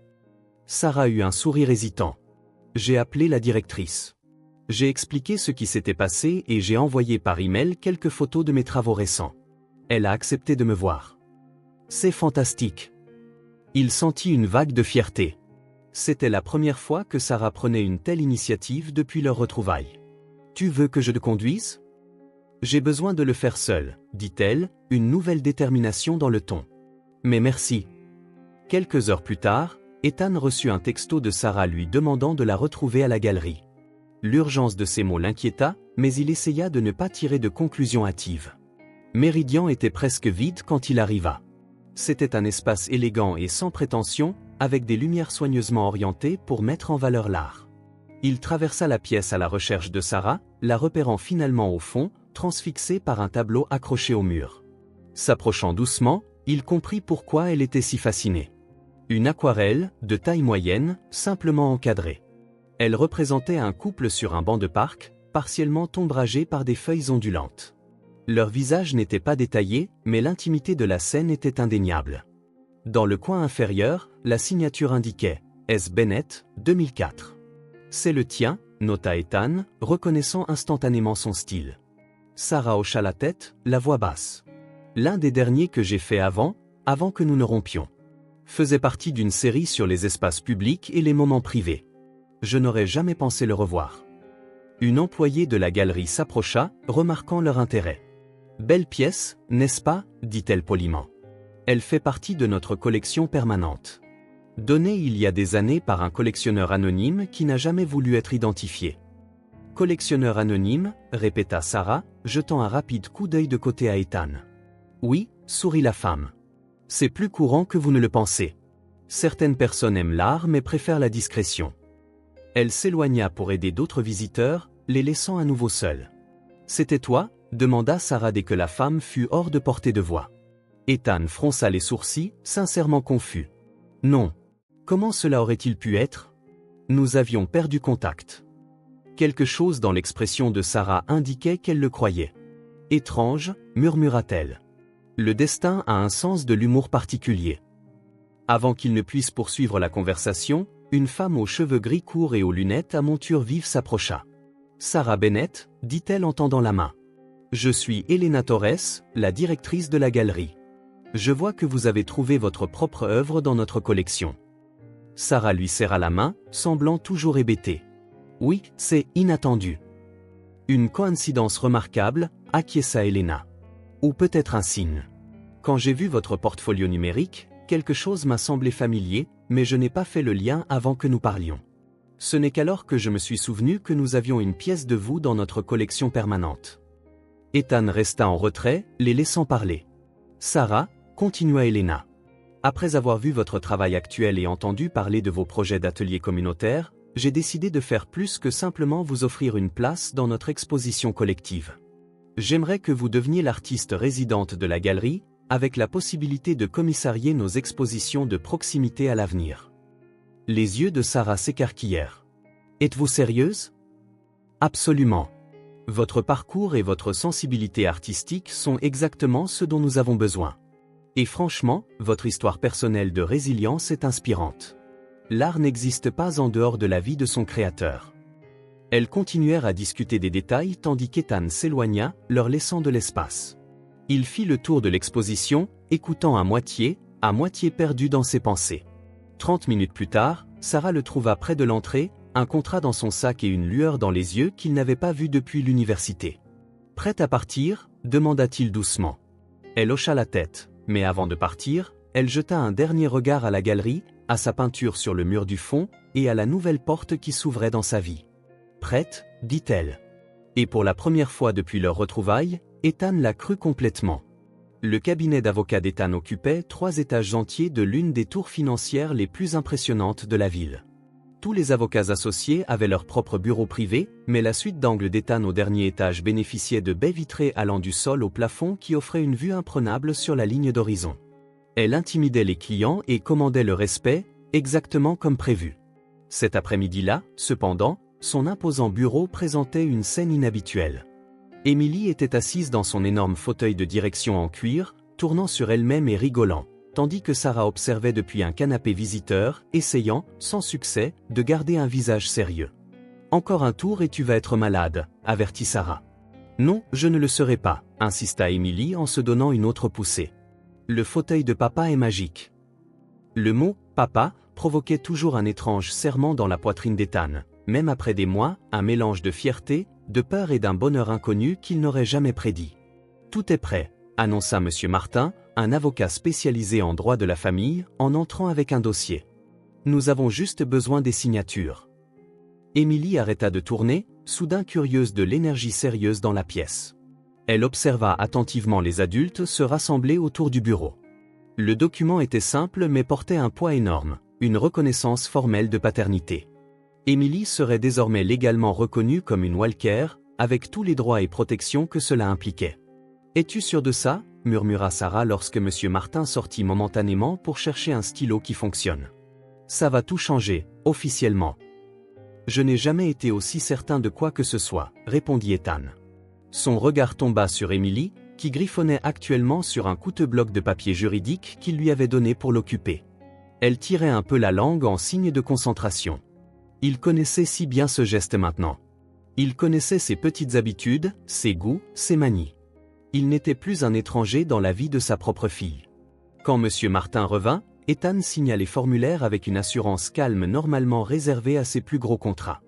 Sarah eut un sourire hésitant. J'ai appelé la directrice. J'ai expliqué ce qui s'était passé et j'ai envoyé par email quelques photos de mes travaux récents. Elle a accepté de me voir. C'est fantastique. Il sentit une vague de fierté. C'était la première fois que Sarah prenait une telle initiative depuis leur retrouvaille. Tu veux que je te conduise? J'ai besoin de le faire seul, dit-elle, une nouvelle détermination dans le ton. Mais merci. Quelques heures plus tard, Ethan reçut un texto de Sarah lui demandant de la retrouver à la galerie. L'urgence de ces mots l'inquiéta, mais il essaya de ne pas tirer de conclusions hâtives. Méridien était presque vide quand il arriva. C'était un espace élégant et sans prétention, avec des lumières soigneusement orientées pour mettre en valeur l'art. Il traversa la pièce à la recherche de Sarah, la repérant finalement au fond, transfixée par un tableau accroché au mur. S'approchant doucement, il comprit pourquoi elle était si fascinée. Une aquarelle, de taille moyenne, simplement encadrée. Elle représentait un couple sur un banc de parc, partiellement ombragé par des feuilles ondulantes. Leur visage n'était pas détaillé, mais l'intimité de la scène était indéniable. Dans le coin inférieur, la signature indiquait « S. Bennett, 2004 ». C'est le tien, nota Ethan, reconnaissant instantanément son style. Sarah hocha la tête, la voix basse. L'un des derniers que j'ai fait avant que nous ne rompions. Faisait partie d'une série sur les espaces publics et les moments privés. Je n'aurais jamais pensé le revoir. Une employée de la galerie s'approcha, remarquant leur intérêt. « Belle pièce, n'est-ce pas ?» dit-elle poliment. « Elle fait partie de notre collection permanente. Donnée il y a des années par un collectionneur anonyme qui n'a jamais voulu être identifié. » « Collectionneur anonyme ?» répéta Sarah, jetant un rapide coup d'œil de côté à Ethan. « Oui » sourit la femme. « C'est plus courant que vous ne le pensez. Certaines personnes aiment l'art mais préfèrent la discrétion. » Elle s'éloigna pour aider d'autres visiteurs, les laissant à nouveau seuls. « C'était toi ?» demanda Sarah dès que la femme fut hors de portée de voix. Ethan fronça les sourcils, sincèrement confus. « Non. Comment cela aurait-il pu être? Nous avions perdu contact. » Quelque chose dans l'expression de Sarah indiquait qu'elle le croyait. « Étrange » murmura-t-elle. Le destin a un sens de l'humour particulier. Avant qu'il ne puisse poursuivre la conversation, une femme aux cheveux gris courts et aux lunettes à monture vive s'approcha. « Sarah Bennett » dit-elle en tendant la main. « Je suis Elena Torres, la directrice de la galerie. Je vois que vous avez trouvé votre propre œuvre dans notre collection. » Sarah lui serra la main, semblant toujours hébétée. « Oui, c'est inattendu. » Une coïncidence remarquable, acquiesça Elena. Ou peut-être un signe. Quand j'ai vu votre portfolio numérique, quelque chose m'a semblé familier, mais je n'ai pas fait le lien avant que nous parlions. Ce n'est qu'alors que je me suis souvenu que nous avions une pièce de vous dans notre collection permanente. Ethan resta en retrait, les laissant parler. Sarah, continua Elena. Après avoir vu votre travail actuel et entendu parler de vos projets d'atelier communautaire, j'ai décidé de faire plus que simplement vous offrir une place dans notre exposition collective. J'aimerais que vous deveniez l'artiste résidente de la galerie, avec la possibilité de commissarier nos expositions de proximité à l'avenir. Les yeux de Sarah s'écarquillèrent. Êtes-vous sérieuse? Absolument. Votre parcours et votre sensibilité artistique sont exactement ce dont nous avons besoin. Et franchement, votre histoire personnelle de résilience est inspirante. L'art n'existe pas en dehors de la vie de son créateur. Elles continuèrent à discuter des détails tandis qu'Ethan s'éloigna, leur laissant de l'espace. Il fit le tour de l'exposition, écoutant à moitié perdu dans ses pensées. 30 minutes plus tard, Sarah le trouva près de l'entrée, un contrat dans son sac et une lueur dans les yeux qu'il n'avait pas vue depuis l'université. « Prête à partir ?» demanda-t-il doucement. Elle hocha la tête, mais avant de partir, elle jeta un dernier regard à la galerie, à sa peinture sur le mur du fond, et à la nouvelle porte qui s'ouvrait dans sa vie. « Prête ?» dit-elle. Et pour la première fois depuis leur retrouvaille, Ethan l'a cru complètement. Le cabinet d'avocats d'Ethan occupait 3 étages entiers de l'une des tours financières les plus impressionnantes de la ville. Tous les avocats associés avaient leur propre bureau privé, mais la suite d'angle d'Ethan au dernier étage bénéficiait de baies vitrées allant du sol au plafond qui offraient une vue imprenable sur la ligne d'horizon. Elle intimidait les clients et commandait le respect, exactement comme prévu. Cet après-midi-là, cependant, son imposant bureau présentait une scène inhabituelle. Emily était assise dans son énorme fauteuil de direction en cuir, tournant sur elle-même et rigolant, tandis que Sarah observait depuis un canapé visiteur, essayant, sans succès, de garder un visage sérieux. « Encore un tour et tu vas être malade », avertit Sarah. « Non, je ne le serai pas », insista Emily en se donnant une autre poussée. « Le fauteuil de papa est magique. » Le mot « papa » provoquait toujours un étrange serrement dans la poitrine d'Ethan, même après des mois, un mélange de fierté, de peur et d'un bonheur inconnu qu'il n'aurait jamais prédit. « Tout est prêt », annonça M. Martin, un avocat spécialisé en droit de la famille, en entrant avec un dossier. « Nous avons juste besoin des signatures. » Emily arrêta de tourner, soudain curieuse de l'énergie sérieuse dans la pièce. Elle observa attentivement les adultes se rassembler autour du bureau. Le document était simple mais portait un poids énorme, une reconnaissance formelle de paternité. Emily serait désormais légalement reconnue comme une Walker, avec tous les droits et protections que cela impliquait. « Es-tu sûr de ça ?» murmura Sarah lorsque M. Martin sortit momentanément pour chercher un stylo qui fonctionne. « Ça va tout changer, officiellement. »« Je n'ai jamais été aussi certain de quoi que ce soit, » répondit Ethan. Son regard tomba sur Emily, qui griffonnait actuellement sur un coûteux bloc de papier juridique qu'il lui avait donné pour l'occuper. Elle tirait un peu la langue en signe de concentration. Il connaissait si bien ce geste maintenant. Il connaissait ses petites habitudes, ses goûts, ses manies. Il n'était plus un étranger dans la vie de sa propre fille. Quand M. Martin revint, Ethan signa les formulaires avec une assurance calme normalement réservée à ses plus gros contrats.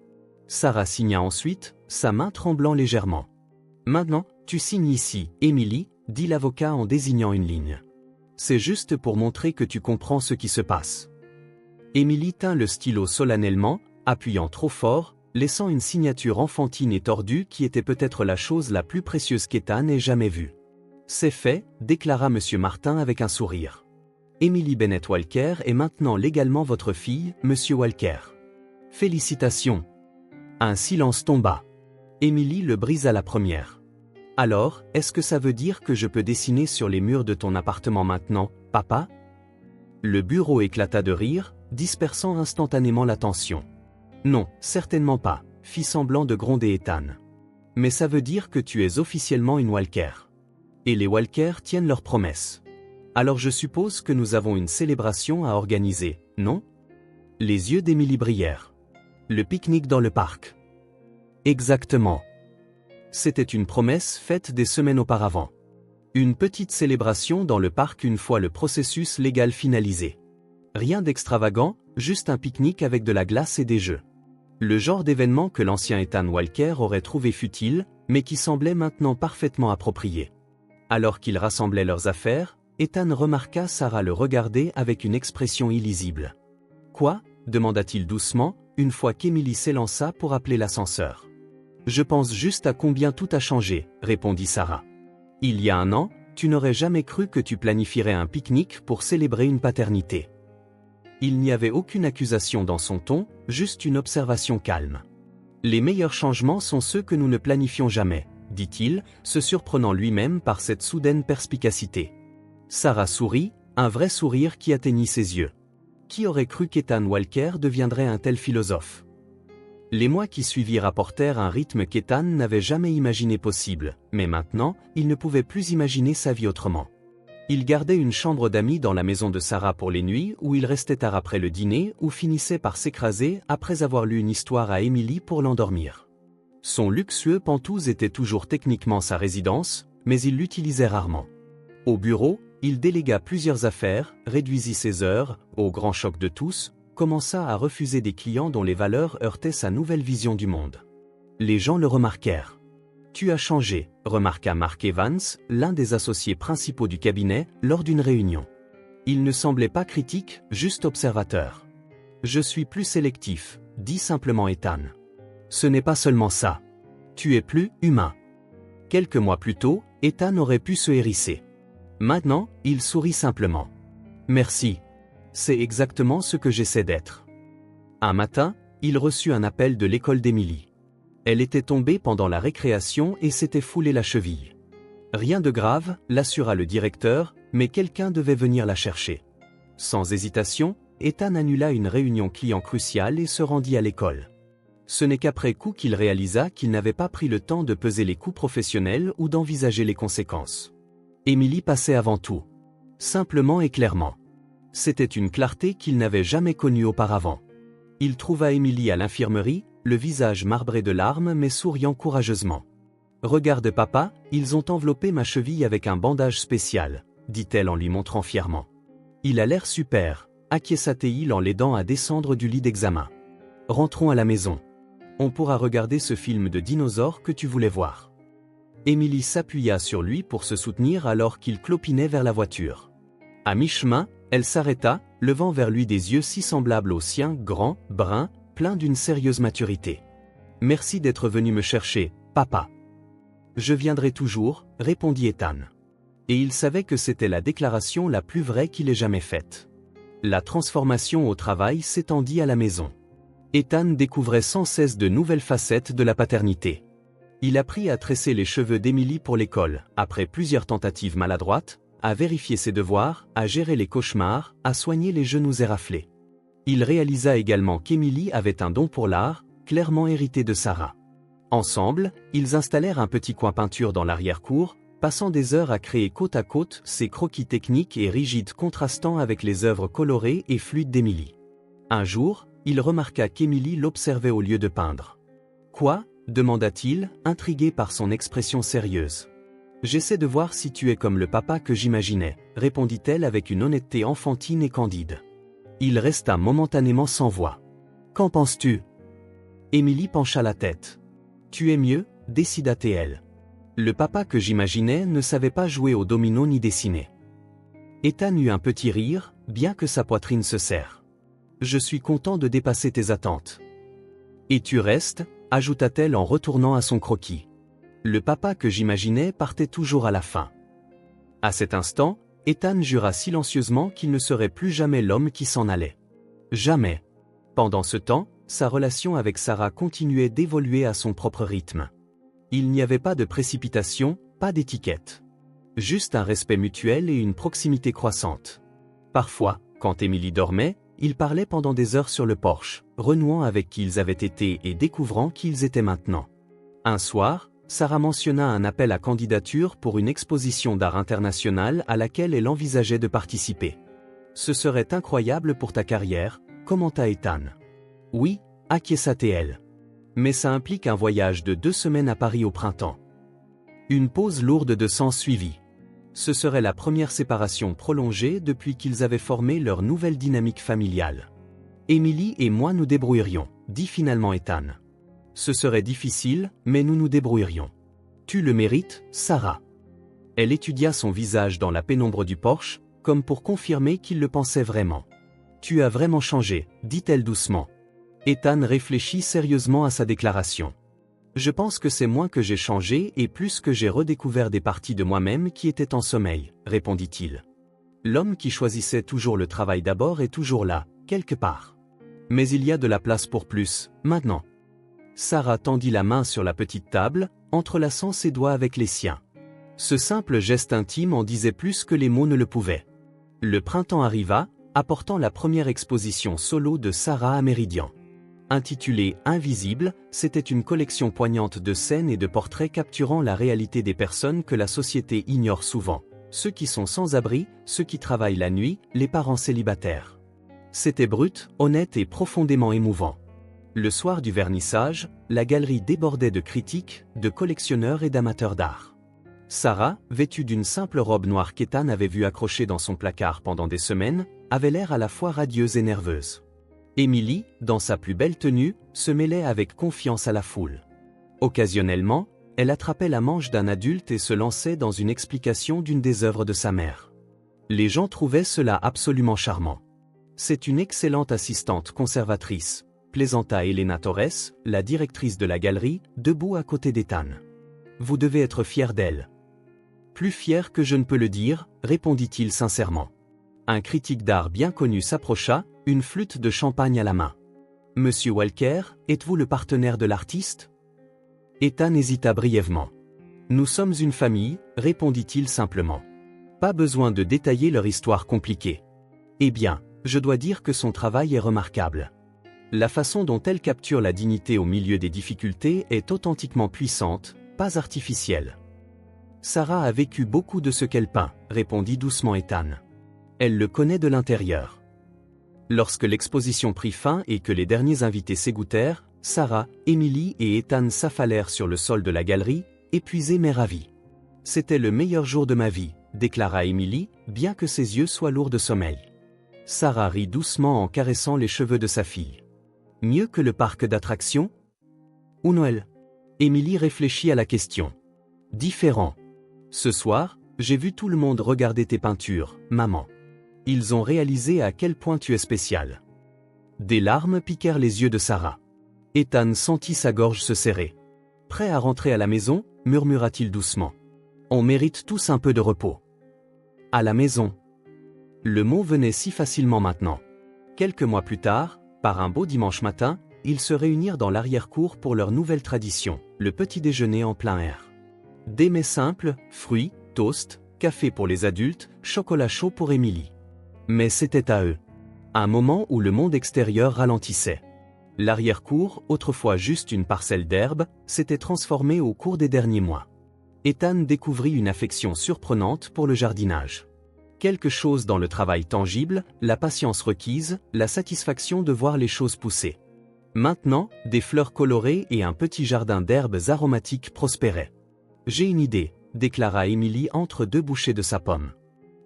Sarah signa ensuite, sa main tremblant légèrement. « Maintenant, tu signes ici, Emily, » dit l'avocat en désignant une ligne. « C'est juste pour montrer que tu comprends ce qui se passe. » Emily tint le stylo solennellement, appuyant trop fort, laissant une signature enfantine et tordue qui était peut-être la chose la plus précieuse qu'Ethan ait jamais vue. « C'est fait, » déclara M. Martin avec un sourire. « Emily Bennett Walker est maintenant légalement votre fille, M. Walker. » « Félicitations. » Un silence tomba. Emily le brisa la première. « Alors, est-ce que ça veut dire que je peux dessiner sur les murs de ton appartement maintenant, papa ?» Le bureau éclata de rire, dispersant instantanément l'attention. « Non, certainement pas, » fit semblant de gronder Ethan. « Mais ça veut dire que tu es officiellement une Walker. Et les Walker tiennent leurs promesses. Alors je suppose que nous avons une célébration à organiser, non ?» Les yeux d'Emily brillèrent. « Le pique-nique dans le parc. » Exactement. C'était une promesse faite des semaines auparavant. Une petite célébration dans le parc une fois le processus légal finalisé. Rien d'extravagant, juste un pique-nique avec de la glace et des jeux. Le genre d'événement que l'ancien Ethan Walker aurait trouvé futile, mais qui semblait maintenant parfaitement approprié. Alors qu'ils rassemblaient leurs affaires, Ethan remarqua Sarah le regarder avec une expression illisible. « Quoi ?» demanda-t-il doucement, une fois qu'Emily s'élança pour appeler l'ascenseur. « Je pense juste à combien tout a changé, » répondit Sarah. « Il y a un an, tu n'aurais jamais cru que tu planifierais un pique-nique pour célébrer une paternité. » Il n'y avait aucune accusation dans son ton, juste une observation calme. « Les meilleurs changements sont ceux que nous ne planifions jamais, » dit-il, se surprenant lui-même par cette soudaine perspicacité. Sarah sourit, un vrai sourire qui atteignit ses yeux. Qui aurait cru qu'Ethan Walker deviendrait un tel philosophe? Les mois qui suivirent apportèrent un rythme qu'Ethan n'avait jamais imaginé possible, mais maintenant, il ne pouvait plus imaginer sa vie autrement. Il gardait une chambre d'amis dans la maison de Sarah pour les nuits où il restait tard après le dîner ou finissait par s'écraser après avoir lu une histoire à Emily pour l'endormir. Son luxueux Penthouse était toujours techniquement sa résidence, mais il l'utilisait rarement. Au bureau, il délégua plusieurs affaires, réduisit ses heures, au grand choc de tous, commença à refuser des clients dont les valeurs heurtaient sa nouvelle vision du monde. Les gens le remarquèrent. « Tu as changé », remarqua Mark Evans, l'un des associés principaux du cabinet, lors d'une réunion. Il ne semblait pas critique, juste observateur. « Je suis plus sélectif », dit simplement Ethan. « Ce n'est pas seulement ça. Tu es plus humain. Quelques mois plus tôt, Ethan aurait pu se hérisser. Maintenant, il sourit simplement. Merci. C'est exactement ce que j'essaie d'être. Un matin, il reçut un appel de l'école d'Emily. Elle était tombée pendant la récréation et s'était foulée la cheville. Rien de grave, l'assura le directeur, mais quelqu'un devait venir la chercher. Sans hésitation, Ethan annula une réunion client cruciale et se rendit à l'école. Ce n'est qu'après coup qu'il réalisa qu'il n'avait pas pris le temps de peser les coûts professionnels ou d'envisager les conséquences. Emily passait avant tout. Simplement et clairement. C'était une clarté qu'il n'avait jamais connue auparavant. Il trouva Emily à l'infirmerie, le visage marbré de larmes mais souriant courageusement. « Regarde papa, ils ont enveloppé ma cheville avec un bandage spécial », dit-elle en lui montrant fièrement. « Il a l'air super », acquiesça-t-il en l'aidant à descendre du lit d'examen. « Rentrons à la maison. On pourra regarder ce film de dinosaures que tu voulais voir. » Emily s'appuya sur lui pour se soutenir alors qu'il clopinait vers la voiture. À mi-chemin, elle s'arrêta, levant vers lui des yeux si semblables aux siens, grands, bruns, pleins d'une sérieuse maturité. « Merci d'être venu me chercher, papa. »« Je viendrai toujours, » répondit Ethan. Et il savait que c'était la déclaration la plus vraie qu'il ait jamais faite. La transformation au travail s'étendit à la maison. Ethan découvrait sans cesse de nouvelles facettes de la paternité. Il apprit à tresser les cheveux d'Emily pour l'école, après plusieurs tentatives maladroites, à vérifier ses devoirs, à gérer les cauchemars, à soigner les genoux éraflés. Il réalisa également qu'Emily avait un don pour l'art, clairement hérité de Sarah. Ensemble, ils installèrent un petit coin peinture dans l'arrière-cour, passant des heures à créer côte à côte ces croquis techniques et rigides contrastant avec les œuvres colorées et fluides d'Emily. Un jour, il remarqua qu'Emily l'observait au lieu de peindre. « Quoi ?» demanda-t-il, intrigué par son expression sérieuse. « J'essaie de voir si tu es comme le papa que j'imaginais, » répondit-elle avec une honnêteté enfantine et candide. Il resta momentanément sans voix. « Qu'en penses-tu » Emily pencha la tête. « Tu es mieux » décida-t-elle. Le papa que j'imaginais ne savait pas jouer au domino ni dessiner. Ethan eut un petit rire, bien que sa poitrine se serre. « Je suis content de dépasser tes attentes. »« Et tu restes » ajouta-t-elle en retournant à son croquis. Le papa que j'imaginais partait toujours à la fin. À cet instant, Ethan jura silencieusement qu'il ne serait plus jamais l'homme qui s'en allait. Jamais. Pendant ce temps, sa relation avec Sarah continuait d'évoluer à son propre rythme. Il n'y avait pas de précipitation, pas d'étiquette. Juste un respect mutuel et une proximité croissante. Parfois, quand Emily dormait, ils parlaient pendant des heures sur le porche, renouant avec qui ils avaient été et découvrant qui ils étaient maintenant. Un soir, Sarah mentionna un appel à candidature pour une exposition d'art international à laquelle elle envisageait de participer. « Ce serait incroyable pour ta carrière », commenta Ethan. « Oui, acquiesça-t-elle. Mais ça implique un voyage de 2 semaines à Paris au printemps. » Une pause lourde de sang suivit. Ce serait la première séparation prolongée depuis qu'ils avaient formé leur nouvelle dynamique familiale. « Emily et moi nous débrouillerions », dit finalement Ethan. « Ce serait difficile, mais nous nous débrouillerions. Tu le mérites, Sarah. » Elle étudia son visage dans la pénombre du porche, comme pour confirmer qu'il le pensait vraiment. « Tu as vraiment changé, » dit-elle doucement. Ethan réfléchit sérieusement à sa déclaration. « Je pense que c'est moins que j'ai changé et plus que j'ai redécouvert des parties de moi-même qui étaient en sommeil, » répondit-il. L'homme qui choisissait toujours le travail d'abord est toujours là, quelque part. Mais il y a de la place pour plus, maintenant. Sarah tendit la main sur la petite table, entrelaçant ses doigts avec les siens. Ce simple geste intime en disait plus que les mots ne le pouvaient. Le printemps arriva, apportant la première exposition solo de Sarah à Méridian. Intitulée « Invisible », c'était une collection poignante de scènes et de portraits capturant la réalité des personnes que la société ignore souvent. Ceux qui sont sans abri, ceux qui travaillent la nuit, les parents célibataires. C'était brut, honnête et profondément émouvant. Le soir du vernissage, la galerie débordait de critiques, de collectionneurs et d'amateurs d'art. Sarah, vêtue d'une simple robe noire qu'Ethan avait vue accrochée dans son placard pendant des semaines, avait l'air à la fois radieuse et nerveuse. Emily, dans sa plus belle tenue, se mêlait avec confiance à la foule. Occasionnellement, elle attrapait la manche d'un adulte et se lançait dans une explication d'une des œuvres de sa mère. Les gens trouvaient cela absolument charmant. « C'est une excellente assistante conservatrice », plaisanta Elena Torres, la directrice de la galerie, debout à côté d'Ethan. Vous devez être fier d'elle. Plus fier que je ne peux le dire, répondit-il sincèrement. Un critique d'art bien connu s'approcha, une flûte de champagne à la main. Monsieur Walker, êtes-vous le partenaire de l'artiste? Ethan hésita brièvement. Nous sommes une famille, répondit-il simplement. Pas besoin de détailler leur histoire compliquée. Eh bien, je dois dire que son travail est remarquable. La façon dont elle capture la dignité au milieu des difficultés est authentiquement puissante, pas artificielle. Sarah a vécu beaucoup de ce qu'elle peint, répondit doucement Ethan. Elle le connaît de l'intérieur. Lorsque l'exposition prit fin et que les derniers invités s'égouttèrent, Sarah, Emily et Ethan s'affalèrent sur le sol de la galerie, épuisés mais ravis. C'était le meilleur jour de ma vie, déclara Emily, bien que ses yeux soient lourds de sommeil. Sarah rit doucement en caressant les cheveux de sa fille. Mieux que le parc d'attractions? Ou Noël? Emily réfléchit à la question. Différent. Ce soir, j'ai vu tout le monde regarder tes peintures, maman. Ils ont réalisé à quel point tu es spécial. Des larmes piquèrent les yeux de Sarah. Ethan sentit sa gorge se serrer. Prêt à rentrer à la maison, murmura-t-il doucement. On mérite tous un peu de repos. À la maison. Le mot venait si facilement maintenant. Quelques mois plus tard, par un beau dimanche matin, ils se réunirent dans l'arrière-cour pour leur nouvelle tradition, le petit déjeuner en plein air. Des mets simples, fruits, toast, café pour les adultes, chocolat chaud pour Emily. Mais c'était à eux. Un moment où le monde extérieur ralentissait. L'arrière-cour, autrefois juste une parcelle d'herbe, s'était transformée au cours des derniers mois. Ethan découvrit une affection surprenante pour le jardinage. Quelque chose dans le travail tangible, la patience requise, la satisfaction de voir les choses pousser. Maintenant, des fleurs colorées et un petit jardin d'herbes aromatiques prospéraient. J'ai une idée, déclara Emily entre deux bouchées de sa pomme.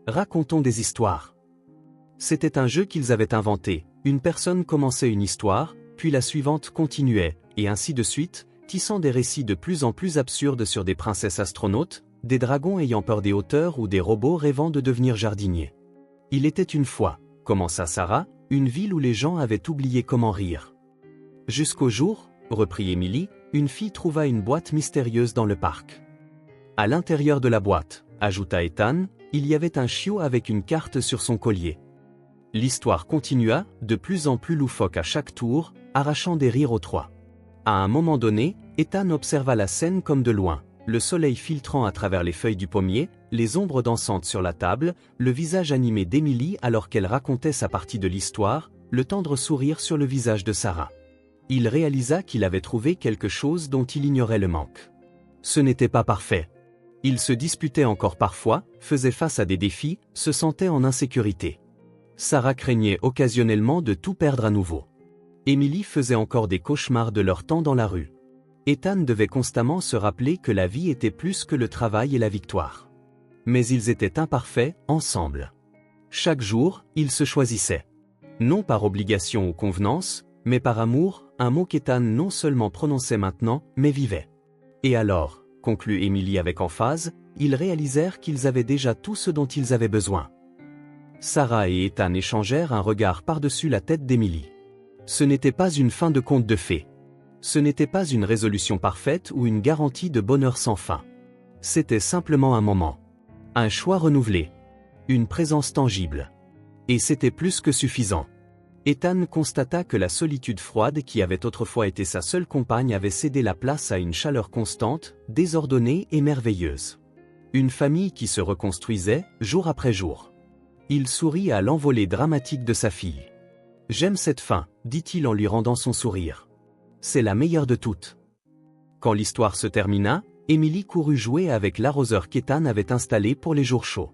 Racontons des histoires. C'était un jeu qu'ils avaient inventé, une personne commençait une histoire, puis la suivante continuait, et ainsi de suite, tissant des récits de plus en plus absurdes sur des princesses astronautes, des dragons ayant peur des hauteurs ou des robots rêvant de devenir jardiniers. Il était une fois, commença Sarah, une ville où les gens avaient oublié comment rire. Jusqu'au jour, reprit Emily, une fille trouva une boîte mystérieuse dans le parc. À l'intérieur de la boîte, ajouta Ethan, il y avait un chiot avec une carte sur son collier. L'histoire continua, de plus en plus loufoque à chaque tour, arrachant des rires aux trois. À un moment donné, Ethan observa la scène comme de loin, le soleil filtrant à travers les feuilles du pommier, les ombres dansantes sur la table, le visage animé d'Emily alors qu'elle racontait sa partie de l'histoire, le tendre sourire sur le visage de Sarah. Il réalisa qu'il avait trouvé quelque chose dont il ignorait le manque. Ce n'était pas parfait. Il se disputait encore parfois, faisait face à des défis, se sentait en insécurité. Sarah craignait occasionnellement de tout perdre à nouveau. Emily faisait encore des cauchemars de leur temps dans la rue. Ethan devait constamment se rappeler que la vie était plus que le travail et la victoire. Mais ils étaient imparfaits, ensemble. Chaque jour, ils se choisissaient. Non par obligation ou convenance, mais par amour, un mot qu'Ethan non seulement prononçait maintenant, mais vivait. Et alors, conclut Emily avec emphase, ils réalisèrent qu'ils avaient déjà tout ce dont ils avaient besoin. Sarah et Ethan échangèrent un regard par-dessus la tête d'Emily. Ce n'était pas une fin de conte de fées. Ce n'était pas une résolution parfaite ou une garantie de bonheur sans fin. C'était simplement un moment. Un choix renouvelé. Une présence tangible. Et c'était plus que suffisant. Ethan constata que la solitude froide qui avait autrefois été sa seule compagne avait cédé la place à une chaleur constante, désordonnée et merveilleuse. Une famille qui se reconstruisait, jour après jour. Il sourit à l'envolée dramatique de sa fille. « J'aime cette fin », dit-il en lui rendant son sourire. « C'est la meilleure de toutes. » Quand l'histoire se termina, Emily courut jouer avec l'arroseur qu'Ethan avait installé pour les jours chauds.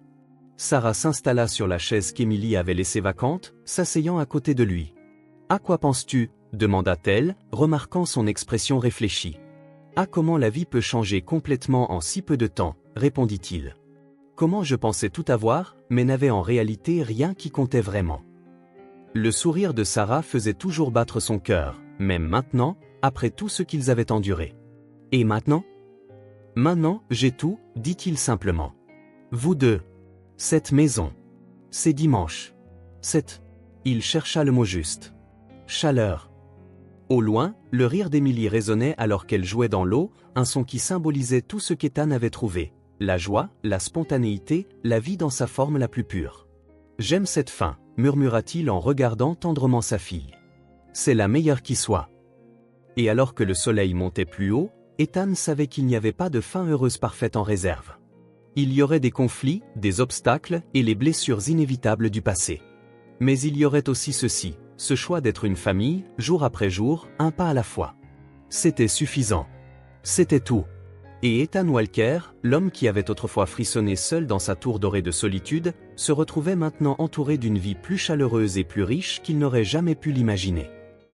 Sarah s'installa sur la chaise qu'Emily avait laissée vacante, s'asseyant à côté de lui. « À quoi penses-tu » demanda-t-elle, remarquant son expression réfléchie. « Ah, comment la vie peut changer complètement en si peu de temps » répondit-il. « Comment je pensais tout avoir, mais n'avais en réalité rien qui comptait vraiment. » Le sourire de Sarah faisait toujours battre son cœur, même maintenant, après tout ce qu'ils avaient enduré. « Et maintenant ?»« Maintenant, j'ai tout, » dit-il simplement. « Vous deux. Cette maison. Ces dimanches. Cette... » Il chercha le mot juste. « Chaleur. Au loin, le rire d'Émilie résonnait alors qu'elle jouait dans l'eau, un son qui symbolisait tout ce qu'Ethan avait trouvé. La joie, la spontanéité, la vie dans sa forme la plus pure. « J'aime cette fin », murmura-t-il en regardant tendrement sa fille. « C'est la meilleure qui soit. » Et alors que le soleil montait plus haut, Ethan savait qu'il n'y avait pas de fin heureuse parfaite en réserve. Il y aurait des conflits, des obstacles et les blessures inévitables du passé. Mais il y aurait aussi ceci, ce choix d'être une famille, jour après jour, un pas à la fois. C'était suffisant. C'était tout. Et Ethan Walker, l'homme qui avait autrefois frissonné seul dans sa tour dorée de solitude, se retrouvait maintenant entouré d'une vie plus chaleureuse et plus riche qu'il n'aurait jamais pu l'imaginer.